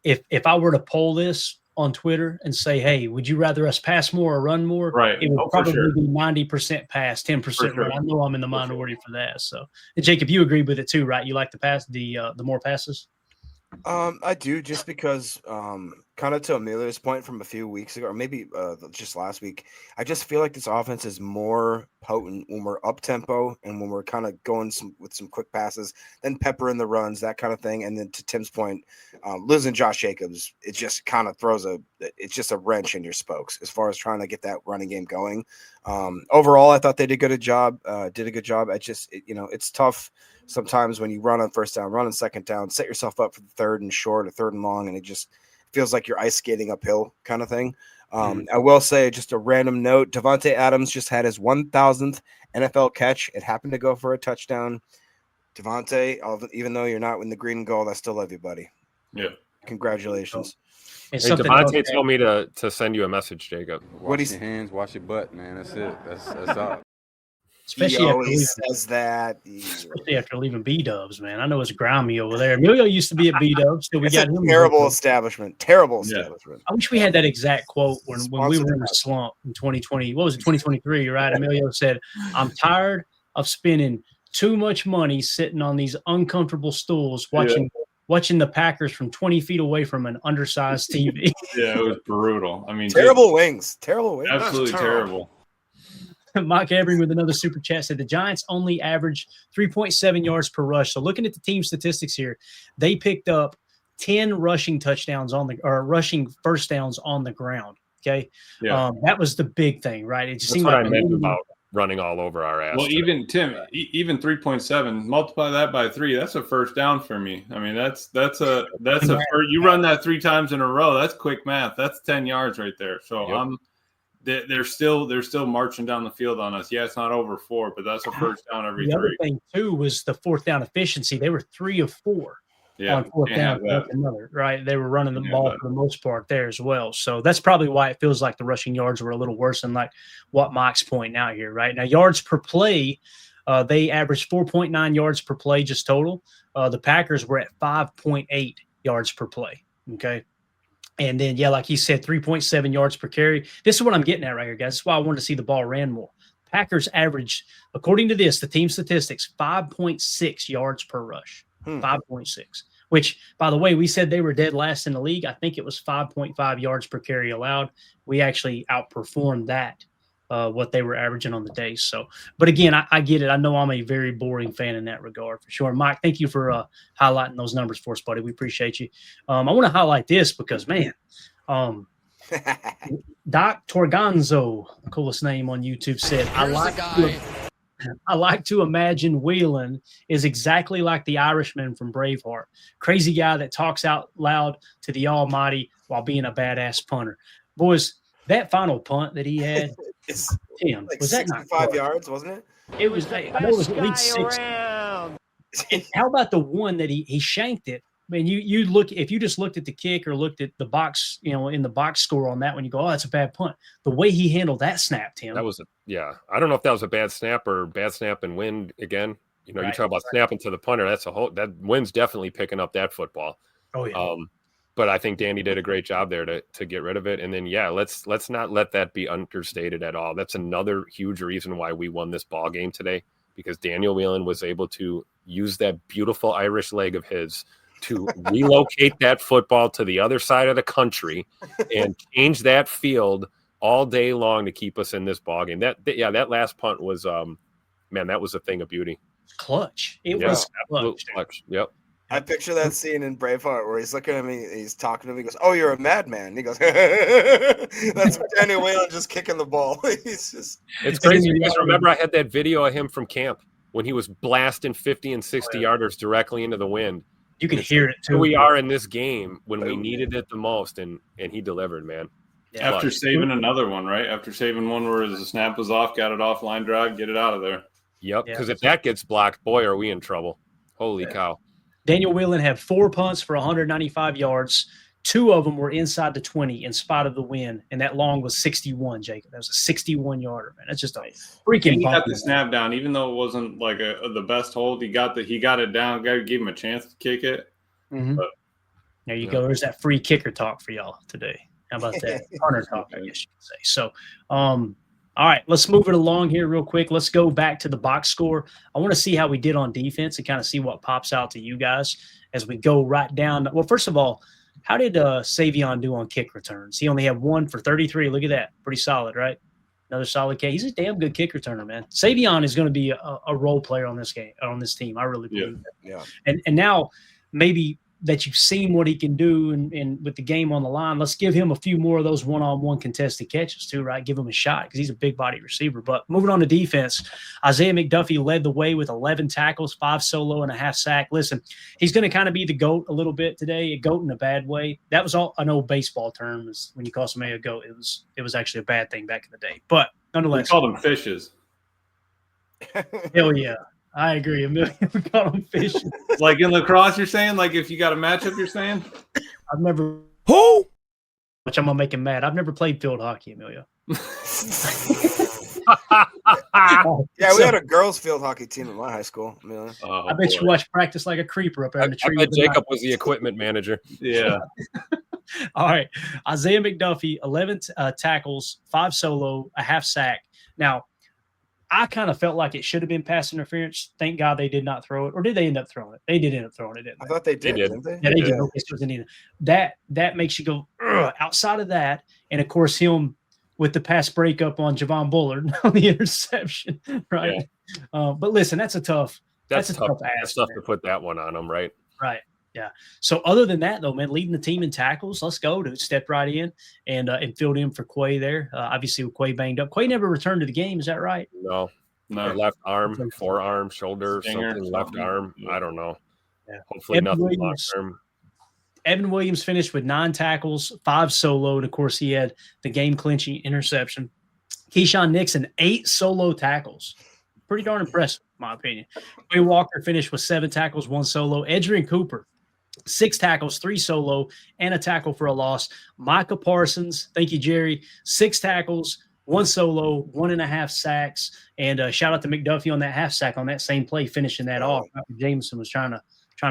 if I were to poll this on Twitter and say, hey, would you rather us pass more or run more?
Right.
It would probably be 90% pass, 10% run. I know I'm in the minority for that. So, and Jacob, you agree with it too, right? You like to pass the more passes?
I do, just because kind of to Emilio's point from a few weeks ago, or maybe just last week, I just feel like this offense is more potent when we're up tempo and when we're kind of going with some quick passes, then pepper in the runs, that kind of thing. And then to Tim's point, losing Josh Jacobs, it just kind of it's just a wrench in your spokes as far as trying to get that running game going. Overall, I thought they did a good job. It's tough sometimes when you run on first down, run on second down, set yourself up for the third and short or third and long, and it just feels like you're ice skating uphill kind of thing. I will say, just a random note, Davante Adams just had his 1,000th NFL catch. It happened to go for a touchdown. Davante, even though you're not in the green and gold, I still love you, buddy.
Yeah.
Congratulations.
Hey, Davante told me to send you a message, Jacob.
Wash your hands, wash your butt, man. That's it. That's all.
Especially after leaving B-Dubs, man. I know it's grimy over there. Emilio used to be at B-Dubs, so we got him.
Terrible establishment.
I wish we had that exact quote when we were in a slump in 2020. What was it, 2023, right? Emilio said, "I'm tired of spending too much money sitting on these uncomfortable stools watching the Packers from 20 feet away from an undersized TV."
Yeah, it was brutal. I mean,
terrible wings.
Absolutely terrible.
Mike Ebring with another super chat said the Giants only average 3.7 yards per rush. So looking at the team statistics here, they picked up 10 rushing touchdowns rushing first downs on the ground. Okay.
Yeah.
That was the big thing, right? It just
seemed like I meant about running all over our ass.
Well, even Tim, even 3.7, multiply that by 3. That's a first down for me. I mean, that's a first, you run that 3 times in a row. That's quick math. That's 10 yards right there. So they're still marching down the field on us. Yeah, it's not over 4, but that's a first down every 3.
The other thing too was the fourth down efficiency. They were 3 of 4 on fourth down. Right, they were running the ball for the most part there as well. So that's probably why it feels like the rushing yards were a little worse than like what Mike's pointing out here. Right now, yards per play, they averaged 4.9 yards per play just total. The Packers were at 5.8 yards per play. Okay. And then, like he said, 3.7 yards per carry. This is what I'm getting at right here, guys. This is why I wanted to see the ball ran more. Packers averaged, according to this, the team statistics, 5.6 yards per rush. 5.6, which, by the way, we said they were dead last in the league. I think it was 5.5 yards per carry allowed. We actually outperformed that, what they were averaging on the day. So, but again, I get it. I know I'm a very boring fan in that regard for sure. Mike, thank you for highlighting those numbers for us, buddy. We appreciate you. I want to highlight this because, man, Doc Torganzo, the coolest name on YouTube, said, I like to imagine Whelan is exactly like the Irishman from Braveheart. Crazy guy that talks out loud to the Almighty while being a badass punter. Boys, that final punt that he had,
It's
Tim,
like
was that not
65
clutch?
yards, wasn't it?
It was, I know it was at least 60. And how about the one that he shanked it? I mean, you look, if you just looked at the kick or looked at the box, in the box score on that one, you go, oh, that's a bad punt. The way he handled that snap, Tim.
That was I don't know if that was a bad snap or bad snap and wind again. You
Right.
talk about snapping to the punter. That wind's definitely picking up that football.
Oh yeah.
But I think Danny did a great job there to get rid of it. And then let's not let that be understated at all. That's another huge reason why we won this ball game today, because Daniel Whelan was able to use that beautiful Irish leg of his to relocate that football to the other side of the country and change that field all day long to keep us in this ball game. That last punt was that was a thing of beauty.
Clutch. It was
absolute clutch. Yep.
I picture that scene in Braveheart where he's looking at me, he's talking to me, he goes, "Oh, you're a madman." He goes, "That's Daniel Whelan just kicking the ball." It's
crazy. You guys remember I had that video of him from camp when he was blasting 50 and 60 yarders directly into the wind.
You could hear it too.
Here we are in this game when we needed it the most, and he delivered, man.
Yeah. After saving another one, right? After saving one where the snap was off, got it off, line drive, get it out of there.
Yep, because if that gets blocked, boy, are we in trouble. Holy cow.
Daniel Whelan had 4 punts for 195 yards. 2 of them were inside the 20 in spite of the wind, and that long was 61, Jacob. That was a 61-yarder, man. That's just a freaking
he got the snap down, even though it wasn't like the best hold. He got it down. Guy gave him a chance to kick it.
Mm-hmm. But, there you go. There's that free kicker talk for y'all today. How about that? Punter talk, I guess you could say. So, all right, let's move it along here real quick. Let's go back to the box score. I want to see how we did on defense and kind of see what pops out to you guys as we go right down. Well, first of all, how did Savion do on kick returns? He only had 1 for 33. Look at that. Pretty solid, right? Another solid kick. He's a damn good kick returner, man. Savion is going to be a role player on this team. I really believe that.
Yeah.
And now maybe that you've seen what he can do and with the game on the line, let's give him a few more of those one-on-one contested catches too, right? Give him a shot because he's a big-body receiver. But moving on to defense, Isaiah McDuffie led the way with 11 tackles, 5 solo, and a half sack. Listen, he's going to kind of be the GOAT a little bit today, a GOAT in a bad way. That was all an old baseball term. Is when you call somebody a GOAT, it was actually a bad thing back in the day. But nonetheless.
We called them fishes.
Hell yeah. I agree. We call them fish.
Like in lacrosse, you're saying? Like if you got a matchup, you're saying?
I've never. Who? Which I'm going to make him mad. I've never played field hockey, Emilio.
Yeah, we had a girls' field hockey team at my high school.
I bet you watched practice like a creeper up there in the tree.
I bet Jacob was the equipment manager.
Yeah.
All right. Isaiah McDuffie, 11 tackles, 5 solo, a half sack. Now, I kind of felt like it should have been pass interference. Thank God they did not throw it. Or did they end up throwing it? They did end up throwing it, didn't they?
I thought they did. Didn't they?
Yeah, they did. Okay, so that makes you go, outside of that, and, of course, him with the pass breakup on Javon Bullard on the interception, right? Yeah. But, listen, that's a tough ask.
That's tough to put that one on them, right?
Right. Yeah. So other than that, though, man, leading the team in tackles, let's go. Dude, stepped right in and filled in for Quay there. Obviously, with Quay banged up. Quay never returned to the game. Is that right?
No. Left arm, forearm, shoulder, something, left arm. I don't know. Yeah. Hopefully nothing long term.
Evan Williams finished with 9 tackles, 5 solo, and, of course, he had the game-clinching interception. Keyshawn Nixon, 8 solo tackles. Pretty darn impressive, in my opinion. Quay Walker finished with 7 tackles, 1 solo. Adrian Cooper, 6 tackles, 3 solo, and a tackle for a loss. Micah Parsons, thank you, Jerry, 6 tackles, 1 solo, 1.5 sacks. And shout out to McDuffie on that half sack on that same play, finishing that off. Jameson was trying to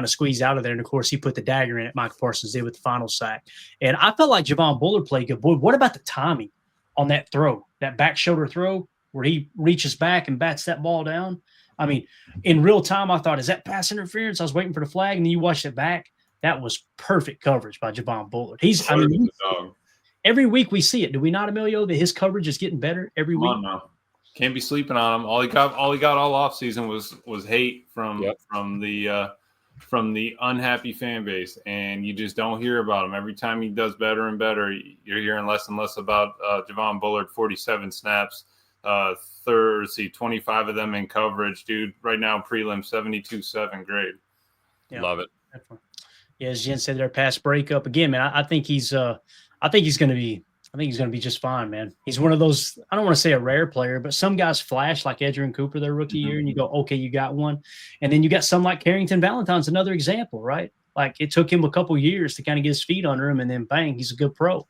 squeeze out of there. And, of course, he put the dagger in it. Micah Parsons did with the final sack. And I felt like Javon Bullard played good. Boy, what about the timing on that throw, that back shoulder throw where he reaches back and bats that ball down? I mean, in real time, I thought, is that pass interference? I was waiting for the flag, and then you watched it back. That was perfect coverage by Javon Bullard. Every week we see it. Do we not, Emilio, that his coverage is getting better every week?
No. Can't be sleeping on him. All he got all offseason was hate from the unhappy fan base, and you just don't hear about him. Every time he does better and better, you're hearing less and less about Javon Bullard. 47 snaps, 30, 25 of them in coverage, dude. Right now, prelim 72-7 grade.
Yeah,
Love it.
definitely. Yeah, as Jen said, their pass breakup again, man. I think he's going to be just fine, man. He's one of those. I don't want to say a rare player, but some guys flash like Edgerrin Cooper their rookie year, and you go, okay, you got one, and then you got some like Carrington Valentine's another example, right? Like it took him a couple years to kind of get his feet under him, and then bang, he's a good pro.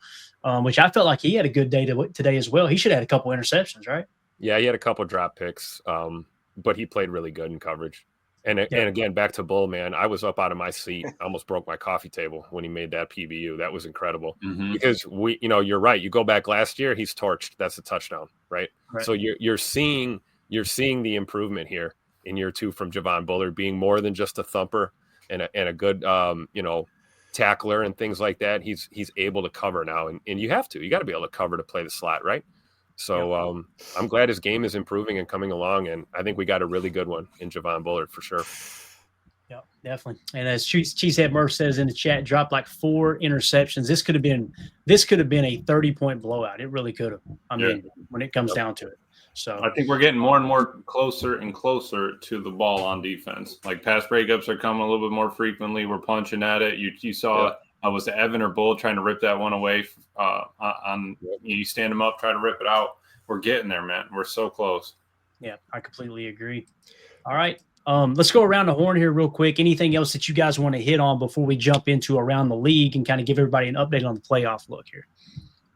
Which I felt like he had a good day today as well. He should have had a couple interceptions, right?
Yeah, he had a couple drop picks, but he played really good in coverage. And again, back to Bull, man, I was up out of my seat. I almost broke my coffee table when he made that PBU. That was incredible because you're right. You go back last year, he's torched. That's a touchdown, right? So you're seeing the improvement here in year 2 from Javon Bullard being more than just a thumper and a good, tackler and things like that. He's able to cover now, and you got to be able to cover to play the slot, right? So I'm glad his game is improving and coming along, and I think we got a really good one in Javon Bullard for sure.
Yeah, definitely. And as Cheesehead Murph says in the chat, dropped like 4 interceptions. This could have been a 30-point blowout. It really could have. I mean, when it comes down to it. So
I think we're getting more and more closer and closer to the ball on defense. Like pass breakups are coming a little bit more frequently. We're punching at it. You saw was it Evan or Bull trying to rip that one away you stand them up, try to rip it out. We're getting there, man. We're so close.
Yeah, I completely agree. All right. Let's go around the horn here real quick. Anything else that you guys want to hit on before we jump into around the league and kind of give everybody an update on the playoff look here?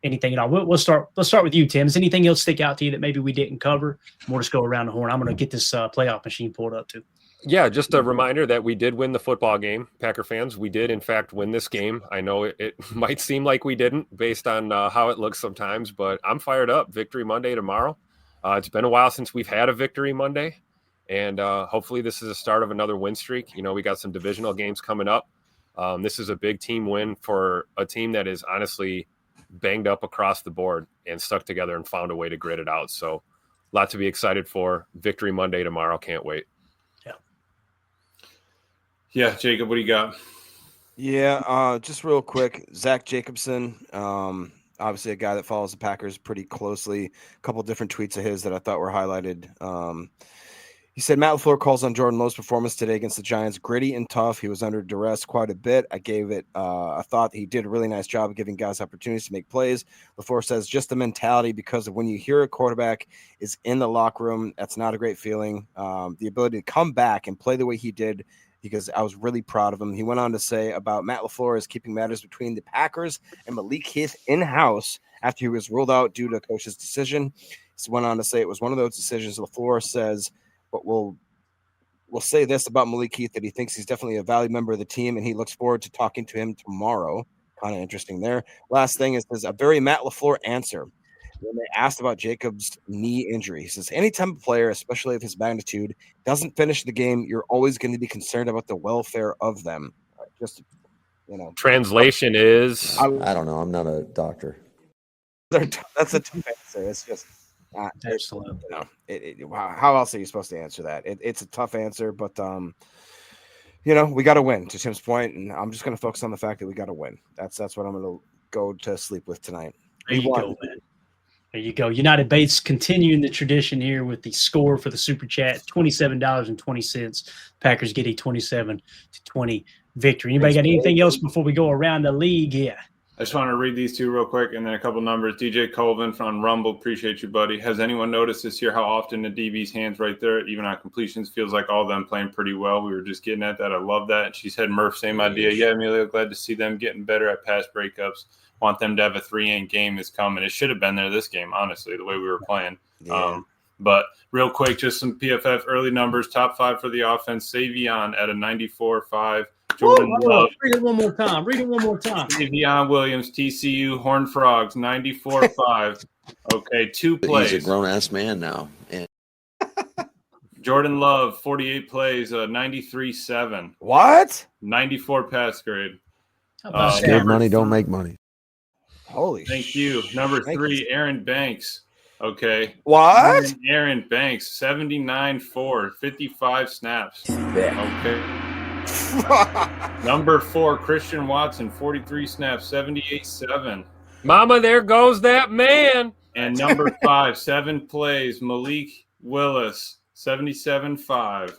Anything at all? We'll start. Let's start with you, Tim. Does anything else stick out to you that maybe we didn't cover? We'll just go around the horn. I'm going to get this playoff machine pulled up too.
Yeah, just a reminder that we did win the football game, Packer fans. We did, in fact, win this game. I know it might seem like we didn't based on how it looks sometimes, but I'm fired up. Victory Monday tomorrow. It's been a while since we've had a Victory Monday, and hopefully this is the start of another win streak. We got some divisional games coming up. This is a big team win for a team that is honestly banged up across the board and stuck together and found a way to grit it out. So a lot to be excited for. Victory Monday tomorrow. Can't wait.
Yeah, Jacob, what do you got?
Yeah, just real quick, Zach Jacobson, obviously a guy that follows the Packers pretty closely. A couple different tweets of his that I thought were highlighted. He said, Matt LaFleur calls on Jordan Lowe's performance today against the Giants gritty and tough. He was under duress quite a bit. I gave it I thought he did a really nice job of giving guys opportunities to make plays. LaFleur says just the mentality, because when you hear a quarterback is in the locker room, that's not a great feeling. The ability to come back and play the way he did, because I was really proud of him. He went on to say about Matt LaFleur is keeping matters between the Packers and Malik Heath in-house after he was ruled out due to coach's decision. He went on to say it was one of those decisions. LaFleur says, but we'll say this about Malik Heath, that he thinks he's definitely a valued member of the team, and he looks forward to talking to him tomorrow. Kind of interesting there. Last thing is a very Matt LaFleur answer. When they asked about Jacobs' knee injury, he says, anytime a player, especially of his magnitude, doesn't finish the game, you're always going to be concerned about the welfare of them.
Translation is,
I don't know. I'm not a doctor.
That's a tough answer. It's just
absolutely.
How else are you supposed to answer that? It's a tough answer, but we got to win, to Tim's point, and I'm just going to focus on the fact that we got to win. That's what I'm going to go to sleep with tonight.
There you go, man. There you go. United Bates continuing the tradition here with the score for the Super Chat, $27.20. Packers get a 27-20 victory. Anybody got anything else before we go around the league? Yeah.
I just want to read these two real quick and then a couple numbers. DJ Colvin from Rumble, appreciate you, buddy. Has anyone noticed this year how often the DB's hands right there, even on completions, feels like all of them playing pretty well? We were just getting at that. I love that. And she said, Murph, same idea. Yeah, Emilio, glad to see them getting better at pass breakups. Want them to have a 3-8 game is coming. It should have been there this game, honestly, the way we were playing. Yeah. But real quick, just some PFF early numbers. Top 5 for the offense. Savion at a 94.5. Jordan Love.
Read it one more time.
Savion Williams, TCU, Horned Frogs, 94.5. Okay, 2 plays.
He's a grown-ass man now. And
Jordan Love, 48 plays, 93.7.
What?
94 pass grade.
Save money, don't make money.
Holy
Thank you. Number 3, Aaron Banks. Okay.
What?
Aaron Banks, 79.4, 55 snaps. Okay. Number 4, Christian Watson, 43 snaps, 78.7.
Mama, there goes that man.
And number 5, 7 plays, Malik Willis, 77.5.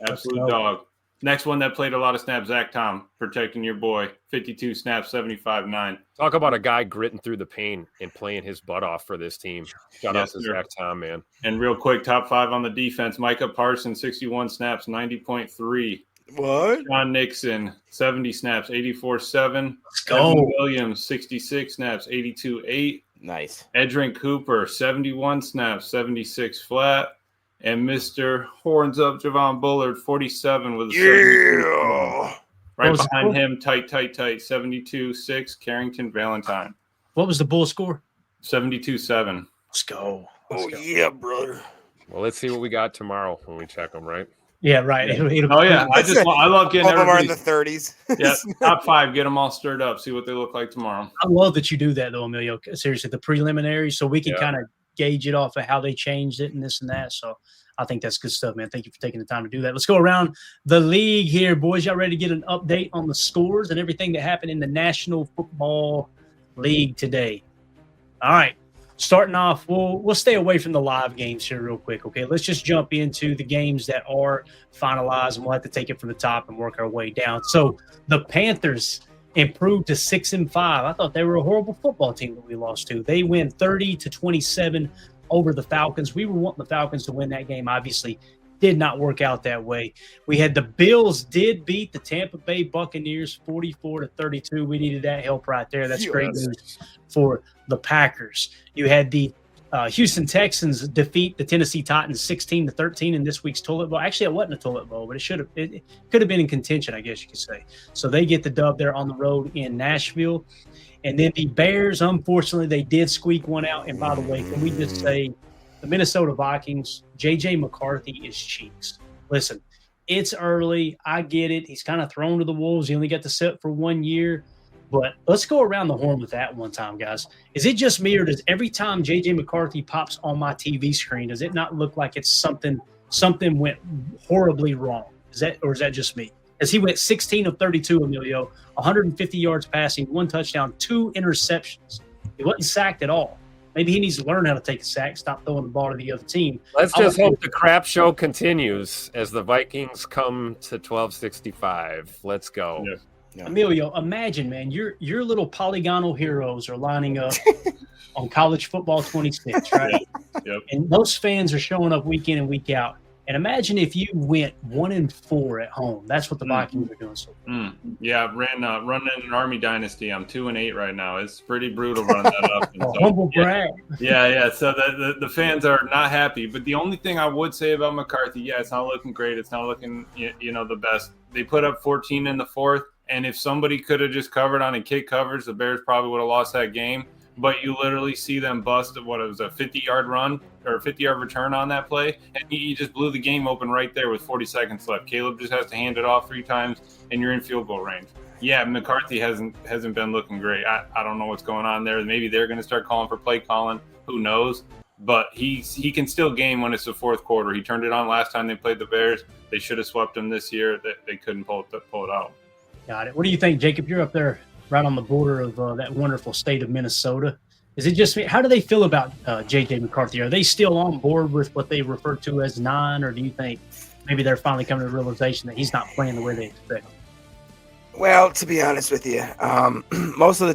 Absolute dog. Next one that played a lot of snaps, Zach Tom, protecting your boy, 52 snaps, 75.9.
Talk about a guy gritting through the pain and playing his butt off for this team. Shout out to Zach Tom, man.
And real quick, top 5 on the defense, Micah Parsons, 61 snaps, 90.3.
What?
John Nixon, 70 snaps, 84.7.
Let's go.
Evan Williams, 66 snaps, 82.8.
Nice.
Edrin Cooper, 71 snaps, 76 flat. And Mr. Horns Up Javon Bullard, 47 with a 72. Right behind him, tight, 72-6, Carrington Valentine.
What was the Bull score?
72-7.
Let's go.
Yeah, brother.
Well, let's see what we got tomorrow when we check them, right?
Yeah, right.
I love getting
all of them are in
everybody.
the 30s.
Yeah, top 5, get them all stirred up, see what they look like tomorrow.
I love that you do that, though, Emilio. Seriously, the preliminary, so we can kind of gauge it off of how they changed it and this and that. So I think that's good stuff, man. Thank you for taking the time to do that. Let's go around the league here, boys. Y'all ready to get an update on the scores and everything that happened in the National Football League today? All right. Starting off, we'll stay away from the live games here real quick, okay? Let's just jump into the games that are finalized, and we'll have to take it from the top and work our way down. So the Panthers improved to 6-5. I thought they were a horrible football team that we lost to. They win 30-27 over the Falcons. We were wanting the Falcons to win that game. Obviously, did not work out that way. We had the Bills did beat the Tampa Bay Buccaneers 44-32. We needed that help right there. That's great news for the Packers. You had the Houston Texans defeat the Tennessee Titans 16-13 in this week's toilet bowl. Actually, it wasn't a toilet bowl, but it could have been in contention, I guess you could say. So they get the dub there on the road in Nashville. And then the Bears, unfortunately, they did squeak one out. And by the way, can we just say the Minnesota Vikings, J.J. McCarthy is cheeks. Listen, it's early. I get it. He's kind of thrown to the wolves. He only got to sit for 1 year. But let's go around the horn with that one time, guys. Is it just me, or does every time J.J. McCarthy pops on my TV screen, does it not look like it's something went horribly wrong? Is that just me? As he went 16 of 32, Emilio, 150 yards passing, 1 touchdown, 2 interceptions. He wasn't sacked at all. Maybe he needs to learn how to take a sack, stop throwing the ball to the other team.
Let's just hope the crap show continues as the Vikings come to 1265. Let's go.
Yeah.
Yeah.
Emilio, imagine, man, your little polygonal heroes are lining up on College Football 26, right?
Yep.
And those fans are showing up week in and week out. And imagine if you went 1-4 at home. That's what the Vikings are doing so far.
Yeah, running an Army dynasty. I'm 2-8 right now. It's pretty brutal running that up. And
Humble brag.
Yeah. So the fans are not happy. But the only thing I would say about McCarthy, it's not looking great. It's not looking, the best. They put up 14 in the fourth. And if somebody could have just covered on a kick coverage, the Bears probably would have lost that game. But you literally see them bust what it was, a 50-yard run or a 50-yard return on that play, and you just blew the game open right there with 40 seconds left. Caleb just has to hand it off 3 times, and you're in field goal range. Yeah, McCarthy hasn't been looking great. I don't know what's going on there. Maybe they're going to start calling for play calling. Who knows? But he can still game when it's the fourth quarter. He turned it on last time they played the Bears. They should have swept them this year. They couldn't pull it out.
Got it. What do you think, Jacob? You're up there right on the border of that wonderful state of Minnesota. Is it just me? How do they feel about J.J. McCarthy? Are they still on board with what they refer to as 9, or do you think maybe they're finally coming to the realization that he's not playing the way they expect?
Well, to be honest with you, most of the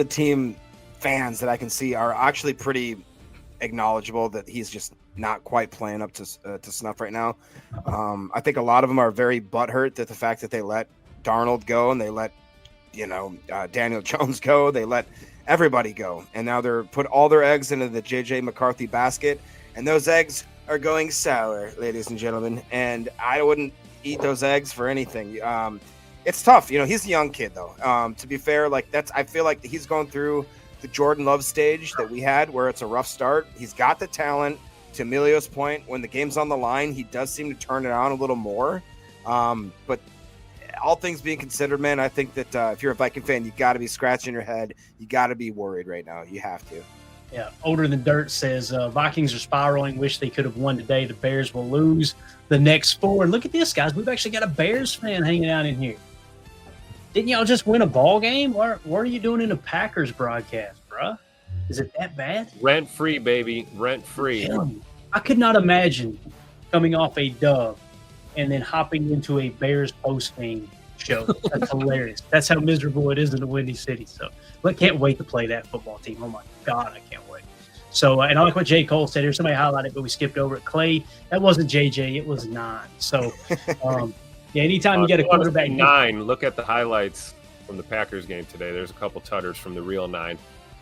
team fans that I can see are actually pretty acknowledgeable that he's just not quite playing up to snuff right now. I think a lot of them are very butthurt that the fact that they let Darnold go and they let Daniel Jones go, they let everybody go, and now they're put all their eggs into the JJ McCarthy basket, and those eggs are going sour, ladies and gentlemen, and I wouldn't eat those eggs for anything. It's tough. He's a young kid though. To be fair, I feel like he's going through the Jordan Love stage that we had where it's a rough start. He's got the talent. To Emilio's point, when the game's on the line, he does seem to turn it on a little more. But all things being considered, man, I think that if you're a Viking fan, you got to be scratching your head. You got to be worried right now. You have to.
Yeah. Older Than Dirt says Vikings are spiraling. Wish they could have won today. The Bears will lose the next 4. And look at this, guys. We've actually got a Bears fan hanging out in here. Didn't y'all just win a ball game? What are you doing in a Packers broadcast, bruh? Is it that bad?
Rent free, baby. Rent free.
I could not imagine coming off a dub and then hopping into a Bears post-game show. That's hilarious. That's how miserable it is in the Windy City. So I can't wait to play that football team. Oh, my God, I can't wait. So, and I like what J. Cole said here. Somebody highlighted, but we skipped over it. Clay, that wasn't JJ. It was 9. So, yeah, anytime you get a quarterback.
9, look at the highlights from the Packers game today. There's a couple tutters from the real 9.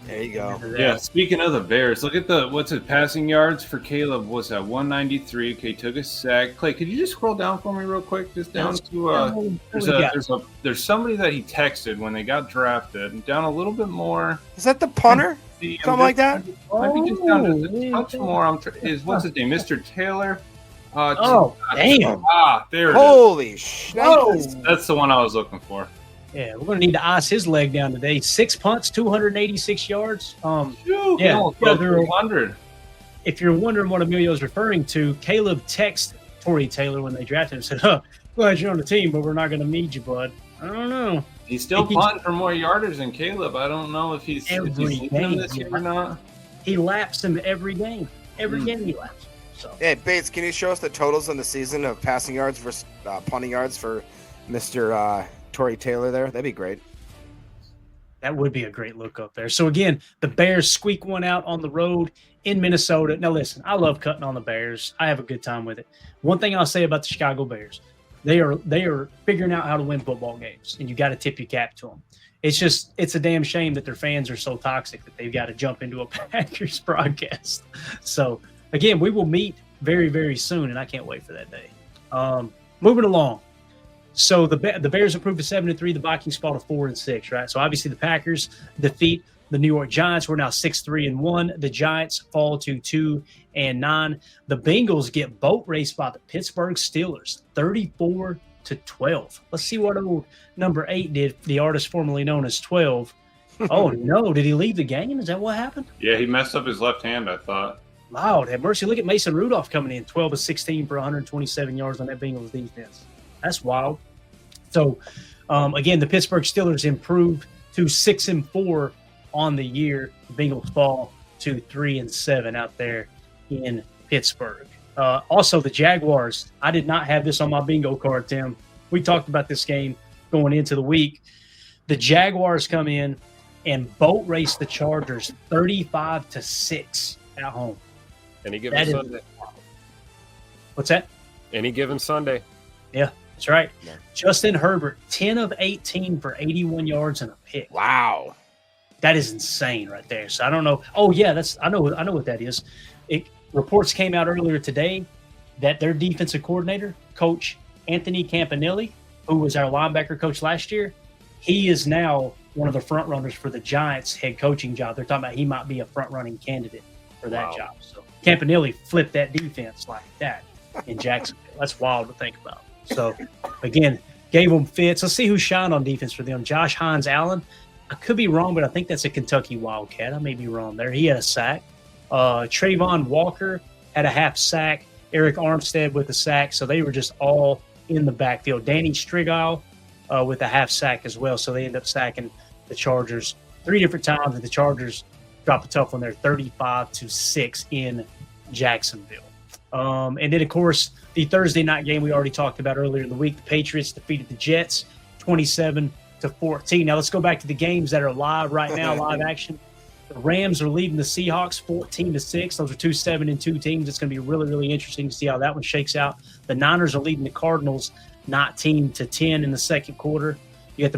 There you go.
Yeah, speaking of the Bears, look at what's it, passing yards for Caleb. What's that, 193? Okay, took a sack. Clay, could you just scroll down for me real quick? Just down to there's somebody that he texted when they got drafted. And down a little bit more.
Is that the punter? Something like that?
I think just down to a touch more. What's his name? Mr. Taylor.
Damn.
There it is.
Holy shit.
That's the one I was looking for.
Yeah, we're going to need to ice his leg down today. 6 punts, 286 yards.
Yeah, 300.
If you're wondering what Emilio's referring to, Caleb texted Torrey Taylor when they drafted him and said, glad you're on the team, but we're not going to need you, bud. I don't know.
He's still punting for more yardage than Caleb. I don't know if he's
every game
this year or not.
He laps him every game. Every game he laps. So.
Hey, Bates, can you show us the totals on the season of passing yards versus punting yards for Mr. Torrey Taylor there? That'd be great.
That would be a great look up there. So, again, the Bears squeak one out on the road in Minnesota. Now, listen, I love cutting on the Bears. I have a good time with it. One thing I'll say about the Chicago Bears, they are figuring out how to win football games, and you got to tip your cap to them. It's a damn shame that their fans are so toxic that they've got to jump into a Packers broadcast. So, again, we will meet very, very soon, and I can't wait for that day. Moving along. So the Bears improved to 7-3. The Vikings fall to 4-6, right? So obviously the Packers defeat the New York Giants. We're now 6-3-1. The Giants fall to 2-9. The Bengals get boat raced by the Pittsburgh Steelers, 34-12. Let's see what old number 8 did. The artist formerly known as 12. Oh no! Did he leave the game? Is that what happened?
Yeah, he messed up his left hand, I thought.
Lord have mercy! Look at Mason Rudolph coming in, 12-16 for 127 yards on that Bengals defense. That's wild. So, again, the Pittsburgh Steelers improved to 6-4 on the year. The Bengals fall to 3-7 out there in Pittsburgh. Also, the Jaguars. I did not have this on my bingo card, Tim. We talked about this game going into the week. The Jaguars come in and boat race the Chargers 35-6 at home.
Any given Sunday.
What's that?
Any given Sunday.
Yeah. That's right. Yeah. Justin Herbert, 10 of 18 for 81 yards and a pick.
Wow.
That is insane right there. So I don't know. Oh, yeah, I know what that is. Reports came out earlier today that their defensive coordinator, Coach Anthony Campanelli, who was our linebacker coach last year, he is now one of the front runners for the Giants head coaching job. They're talking about he might be a front running candidate for that job. So Campanelli flipped that defense like that in Jacksonville. That's wild to think about. So, again, gave them fits. Let's see who shined on defense for them. Josh Hines-Allen. I could be wrong, but I think that's a Kentucky Wildcat. I may be wrong there. He had a sack. Trayvon Walker had a half sack. Eric Armstead with a sack. So they were just all in the backfield. Danny Strigile with a half sack as well. So they end up sacking the Chargers 3 different times, and the Chargers drop a tough one there, 35-6 in Jacksonville. And then, of course, the Thursday night game we already talked about earlier in the week, the Patriots defeated the Jets 27-14. Now let's go back to the games that are live right now, live action. The Rams are leading the Seahawks 14-6. Those are 2 7-2 teams. It's going to be really, really interesting to see how that one shakes out. The Niners are leading the Cardinals 19-10 in the second quarter. You got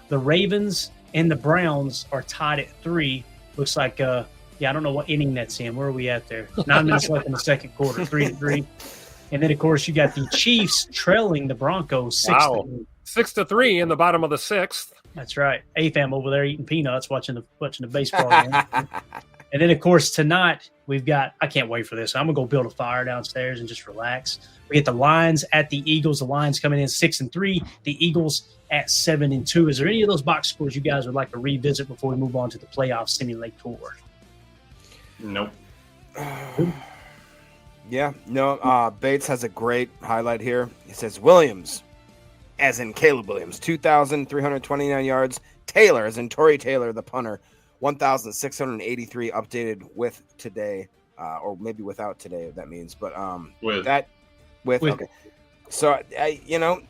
the Ravens and the Browns are tied at 3. Looks like I don't know what inning that's in. Where are we at there? 9 minutes left in the second quarter, 3-3. And then, of course, you got the Chiefs trailing the Broncos 6-3.
6-3 in the bottom of the 6th.
That's right. AFAM over there eating peanuts, watching the baseball game. And then, of course, tonight we've got – I can't wait for this. I'm going to go build a fire downstairs and just relax. We get the Lions at the Eagles. The Lions coming in 6-3. The Eagles at 7-2. Is there any of those box scores you guys would like to revisit before we move on to the playoff simulator?
Nope.
Yeah, no. Bates has a great highlight here. He says Williams, as in Caleb Williams, 2,329 yards. Taylor, as in Torrey Taylor, the punter, 1,683 updated with today, or maybe without today, if that means. But
With.
Okay. So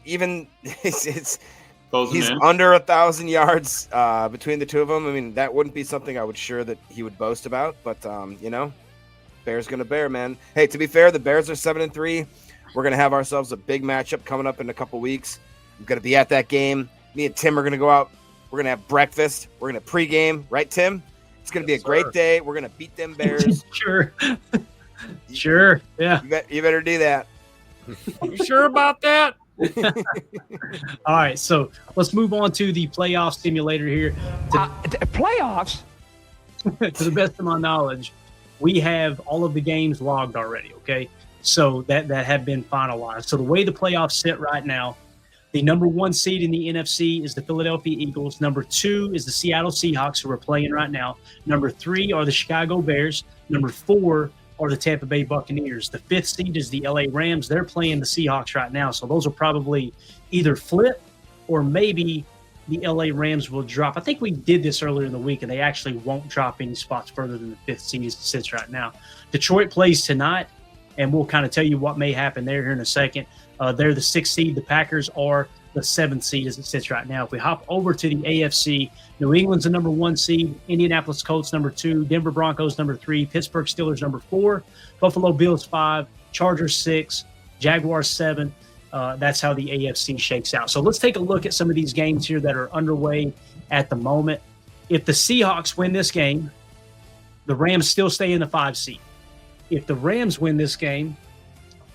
even it's
Closing
he's
in.
under 1,000 yards between the two of them. I mean, that wouldn't be something I would sure that he would boast about. But Bears gonna bear, man. Hey, to be fair, the Bears are 7-3. We're gonna have ourselves a big matchup coming up in a couple weeks. I'm gonna be at that game. Me and Tim are gonna go out. We're gonna have breakfast. We're gonna pregame, right, Tim? It's gonna be a great day. We're gonna beat them Bears.
Sure. Sure. Yeah.
You better do that.
You sure about that?
All right. So let's move on to the playoff simulator here.
Playoffs?
To the best of my knowledge, we have all of the games logged already. Okay. So that have been finalized. So the way the playoffs sit right now, the number 1 seed in the NFC is the Philadelphia Eagles. Number 2 is the Seattle Seahawks, who are playing right now. Number 3 are the Chicago Bears. Number 4 are the Tampa Bay Buccaneers. The 5th seed is the LA Rams. They're playing the Seahawks right now. So those will probably either flip or maybe the LA Rams will drop. I think we did this earlier in the week, and they actually won't drop any spots further than the 5th seed as it sits right now. Detroit plays tonight, and we'll kind of tell you what may happen there here in a second. They're the 6th seed. The Packers are the 7th seed as it sits right now. If we hop over to the AFC, New England's the number 1 seed, Indianapolis Colts number 2, Denver Broncos number 3, Pittsburgh Steelers number 4, Buffalo Bills 5, Chargers 6, Jaguars 7. That's how the AFC shakes out. So let's take a look at some of these games here that are underway at the moment. If the Seahawks win this game, the Rams still stay in the 5 seed. If the Rams win this game,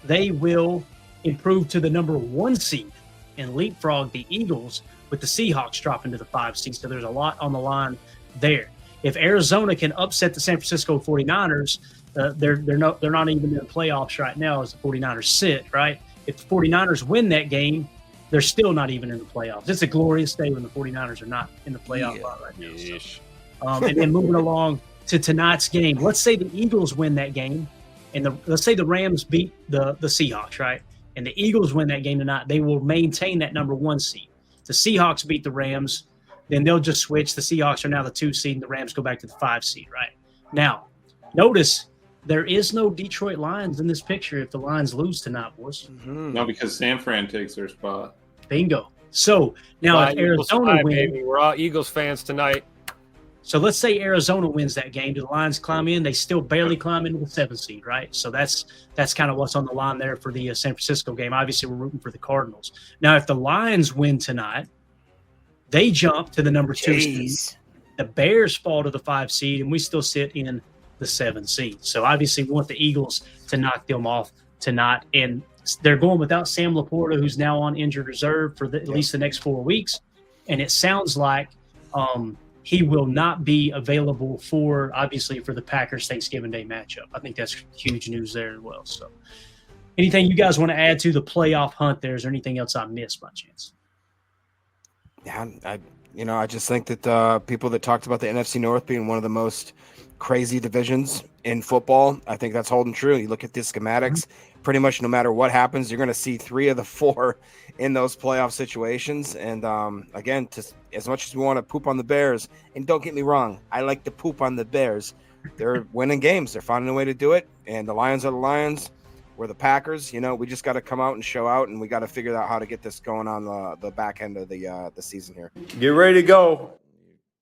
they will improve to the number 1 seed and leapfrog the Eagles, with the Seahawks dropping to the 5 seed. So there's a lot on the line there. If Arizona can upset the San Francisco 49ers, they're not even in the playoffs right now as the 49ers sit, right? If the 49ers win that game, they're still not even in the playoffs. It's a glorious day when the 49ers are not in the playoff lot right now. So, and then moving along to tonight's game, let's say the Eagles win that game, and let's say the Rams beat the Seahawks, right? And the Eagles win that game tonight, they will maintain that number 1 seed. The Seahawks beat the Rams, then they'll just switch. The Seahawks are now the 2 seed, and the Rams go back to the 5 seed, right? Now, notice there is no Detroit Lions in this picture if the Lions lose tonight, boys.
Mm-hmm.
No, because San Fran takes their spot.
Bingo. So now if Arizona wins,
we're all Eagles fans tonight.
So let's say Arizona wins that game. Do the Lions climb in? They still barely climb into the 7th seed, right? So that's kind of what's on the line there for the San Francisco game. Obviously, we're rooting for the Cardinals. Now, if the Lions win tonight, they jump to the number 2 seed. The Bears fall to the 5 seed, and we still sit in the 7th seed. So obviously, we want the Eagles to knock them off tonight. And they're going without Sam Laporta, who's now on injured reserve for at least the next 4 weeks. And it sounds like he will not be available for the Packers Thanksgiving Day matchup. I think that's huge news there as well. So anything you guys want to add to the playoff hunt there? Is there anything else I missed by chance?
Yeah, I just think that people that talked about the NFC North being one of the most crazy divisions in football, I think that's holding true. You look at the schematics, pretty much no matter what happens, you're going to see 3 of the 4 in those playoff situations. And again, as much as we want to poop on the Bears, and don't get me wrong, I like to poop on the Bears. They're winning games. They're finding a way to do it. And the Lions are the Lions. We're the Packers. We just got to come out and show out, and we got to figure out how to get this going on the back end of the season here.
Get ready to go.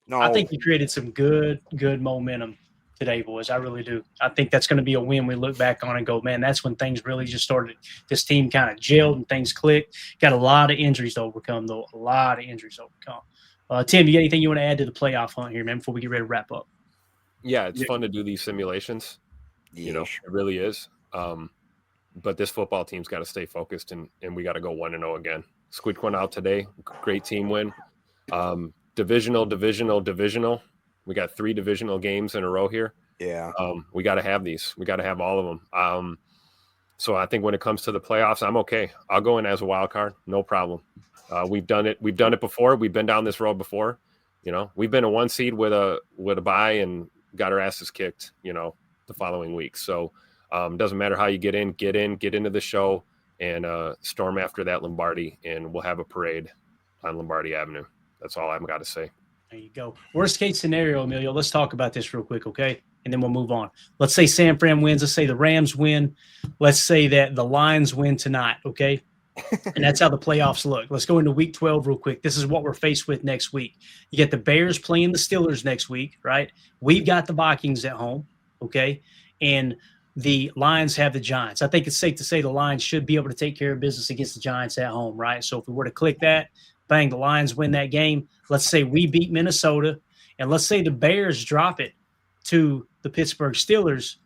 No,
I think you created some good momentum today, boys. I really do. I think that's going to be a win. We look back on and go, man, that's when things really just started. This team kind of gelled and things clicked. Got a lot of injuries to overcome, though. A lot of injuries to overcome. Tim, you got anything you want to add to the playoff hunt here, man, before we get ready to wrap up?
Yeah, it's fun to do these simulations.
Yeah.
It really is. But this football team's got to stay focused, and we got to go 1-0 again. Squeaked one out today. Great team win. Divisional. We got 3 divisional games in a row here.
Yeah.
We got to have these. We got to have all of them. So I think when it comes to the playoffs, I'm okay. I'll go in as a wild card. No problem. We've done it. We've done it before. We've been down this road before. We've been a 1 seed with a bye and got our asses kicked, the following week. So doesn't matter how you get into the show and storm after that Lombardi, and we'll have a parade on Lombardi Avenue. That's all I've got to say.
There you go. Worst case scenario, Emilio, let's talk about this real quick, okay? And then we'll move on. Let's say San Fran wins. Let's say the Rams win. Let's say that the Lions win tonight, okay? And that's how the playoffs look. Let's go into week 12 real quick. This is what we're faced with next week. You get the Bears playing the Steelers next week, right? We've got the Vikings at home, okay? And the Lions have the Giants. I think it's safe to say the Lions should be able to take care of business against the Giants at home, right? So if we were to click that, bang, the Lions win that game. Let's say we beat Minnesota, and let's say the Bears drop it to the Pittsburgh Steelers.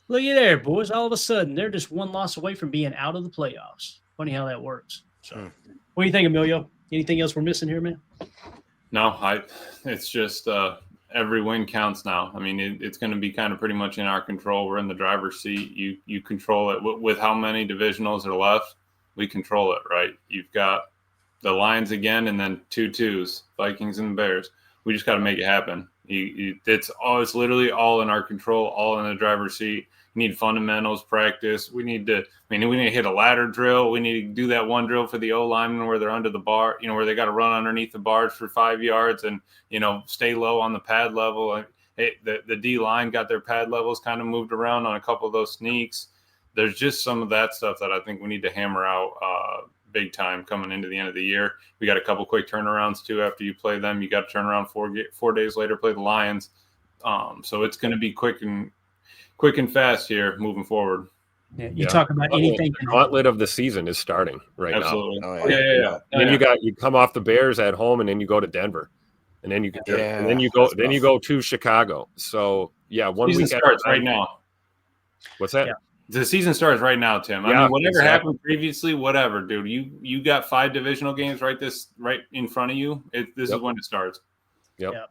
Look at there, boys. All of a sudden, they're just one loss away from being out of the playoffs. Funny how that works. So, what do you think, Emilio? Anything else we're missing here, man?
No, it's just every win counts now. I mean, it's going to be kind of pretty much in our control. We're in the driver's seat. You control it. With how many divisionals are left, we control it, right? You've got the Lions again, and then 2-2s, Vikings and the Bears. We just got to make it happen. It's literally all in our control, all in the driver's seat. You need fundamentals practice. We need to hit a ladder drill. We need to do that one drill for the O linemen where they're under the bar, where they got to run underneath the bars for 5 yards and, stay low on the pad level. The D line got their pad levels kind of moved around on a couple of those sneaks. There's just some of that stuff that I think we need to hammer out big time coming into the end of the year. We got a couple quick turnarounds too. After you play them, you got to turn around 4 days later, play the Lions. So it's going to be quick and fast here moving forward.
Yeah, you talk about anything.
The gauntlet of the season is starting right
Absolutely.
now.
Oh, yeah.
And then you come off the Bears at home, and then you go to Denver, and then you go to Chicago. So one
season
week
starts right now.
What's that?
Yeah.
The season starts right now, Tim. I mean, whatever happened previously, whatever, dude. You got 5 divisional games right in front of you. This is when it starts.
Yep.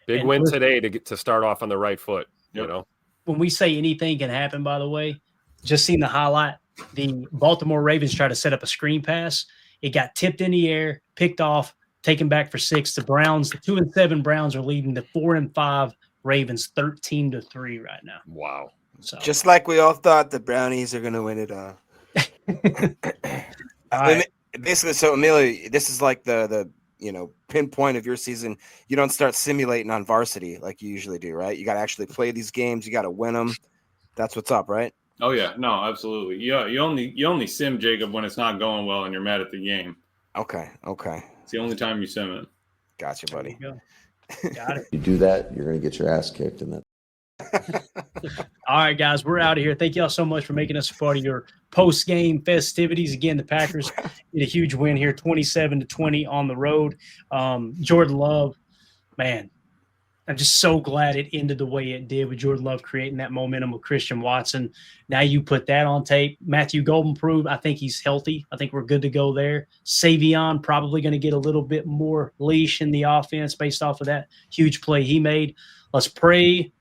Big win today to start off on the right foot.
Yep.
When we say anything can happen, by the way, just seen the highlight. The Baltimore Ravens tried to set up a screen pass. It got tipped in the air, picked off, taken back for 6. The 2-7 Browns are leading the 4-5 Ravens 13-3 right now.
Wow.
So
just like we all thought the Brownies are going to win it all.
Right.
Basically, so Emilio, this is like the pinpoint of your season. You don't start simulating on varsity like you usually do, right? You got to actually play these games. You got to win them. That's what's up, right?
Oh yeah, no, absolutely. Yeah, you only sim Jacob when it's not going well and you're mad at the game.
Okay.
It's the only time you sim it.
Gotcha, buddy.
Got it.
You do that, you're going to get your ass kicked. And
All right, guys, we're out of here. Thank y'all so much for making us a part of your post-game festivities. Again, the Packers get a huge win here, 27-20 on the road. Jordan Love, man, I'm just so glad it ended the way it did with Jordan Love creating that momentum with Christian Watson. Now you put that on tape. Matthew Golden proved I think he's healthy. I think we're good to go there. Savion probably going to get a little bit more leash in the offense based off of that huge play he made. Let's pray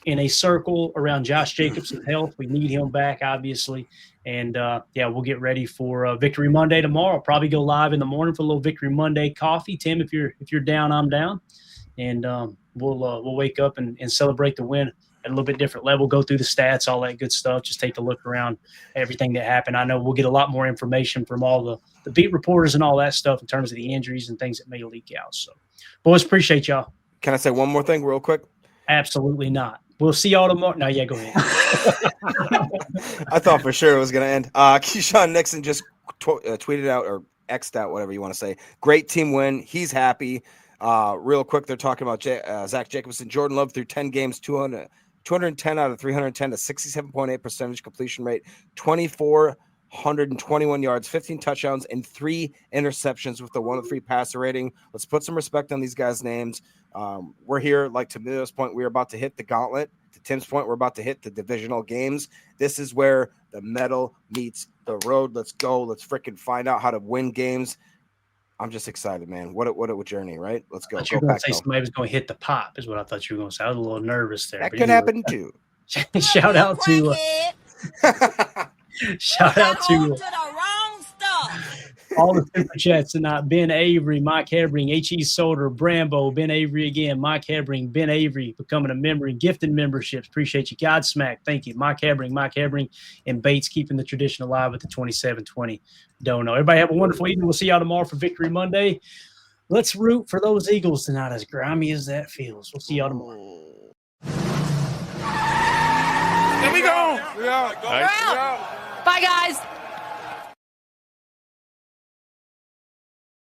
in a circle around Josh Jacobs' health. We need him back, obviously. And, we'll get ready for Victory Monday tomorrow. Probably go live in the morning for a little Victory Monday coffee. Tim, if you're down, I'm down. And we'll wake up and celebrate the win at a little bit different level, go through the stats, all that good stuff, just take a look around everything that happened. I know we'll get a lot more information from all the beat reporters and all that stuff in terms of the injuries and things that may leak out. So, boys, appreciate y'all.
Can I say one more thing real quick?
Absolutely not. We'll see y'all tomorrow. No, yeah, go ahead.
I thought for sure it was going to end. Keyshawn Nixon just tweeted out or X'd out, whatever you want to say. Great team win. He's happy. Real quick, they're talking about Zach Jacobson. Jordan Love through 10 games, 210 out of 310 to 67.8% completion rate, 2,421 yards, 15 touchdowns, and 3 interceptions with the 1-3 passer rating. Let's put some respect on these guys' names. We're here, like to Emilio's point, we're about to hit the gauntlet. To Tim's point, we're about to hit the divisional games. This is where the metal meets the road. Let's go. Let's freaking find out how to win games. I'm just excited, man. What a journey, right? Let's go.
I thought you were going to say somebody was going to hit the pop is what I thought you were going to say. I was a little nervous there.
That could happen too.
Shout out to all the super chats tonight. Ben Avery, Mike Hebring, H.E. Solder, Brambo, Ben Avery again, Mike Hebring, Ben Avery becoming a member and gifted memberships. Appreciate you. Godsmack, thank you. Mike Hebring, and Bates keeping the tradition alive with the 27-20 dono. Everybody have a wonderful evening. We'll see y'all tomorrow for Victory Monday. let's root for those Eagles tonight, as grimy as that feels. We'll see y'all tomorrow.
Here we go.
Nice.
Bye, guys.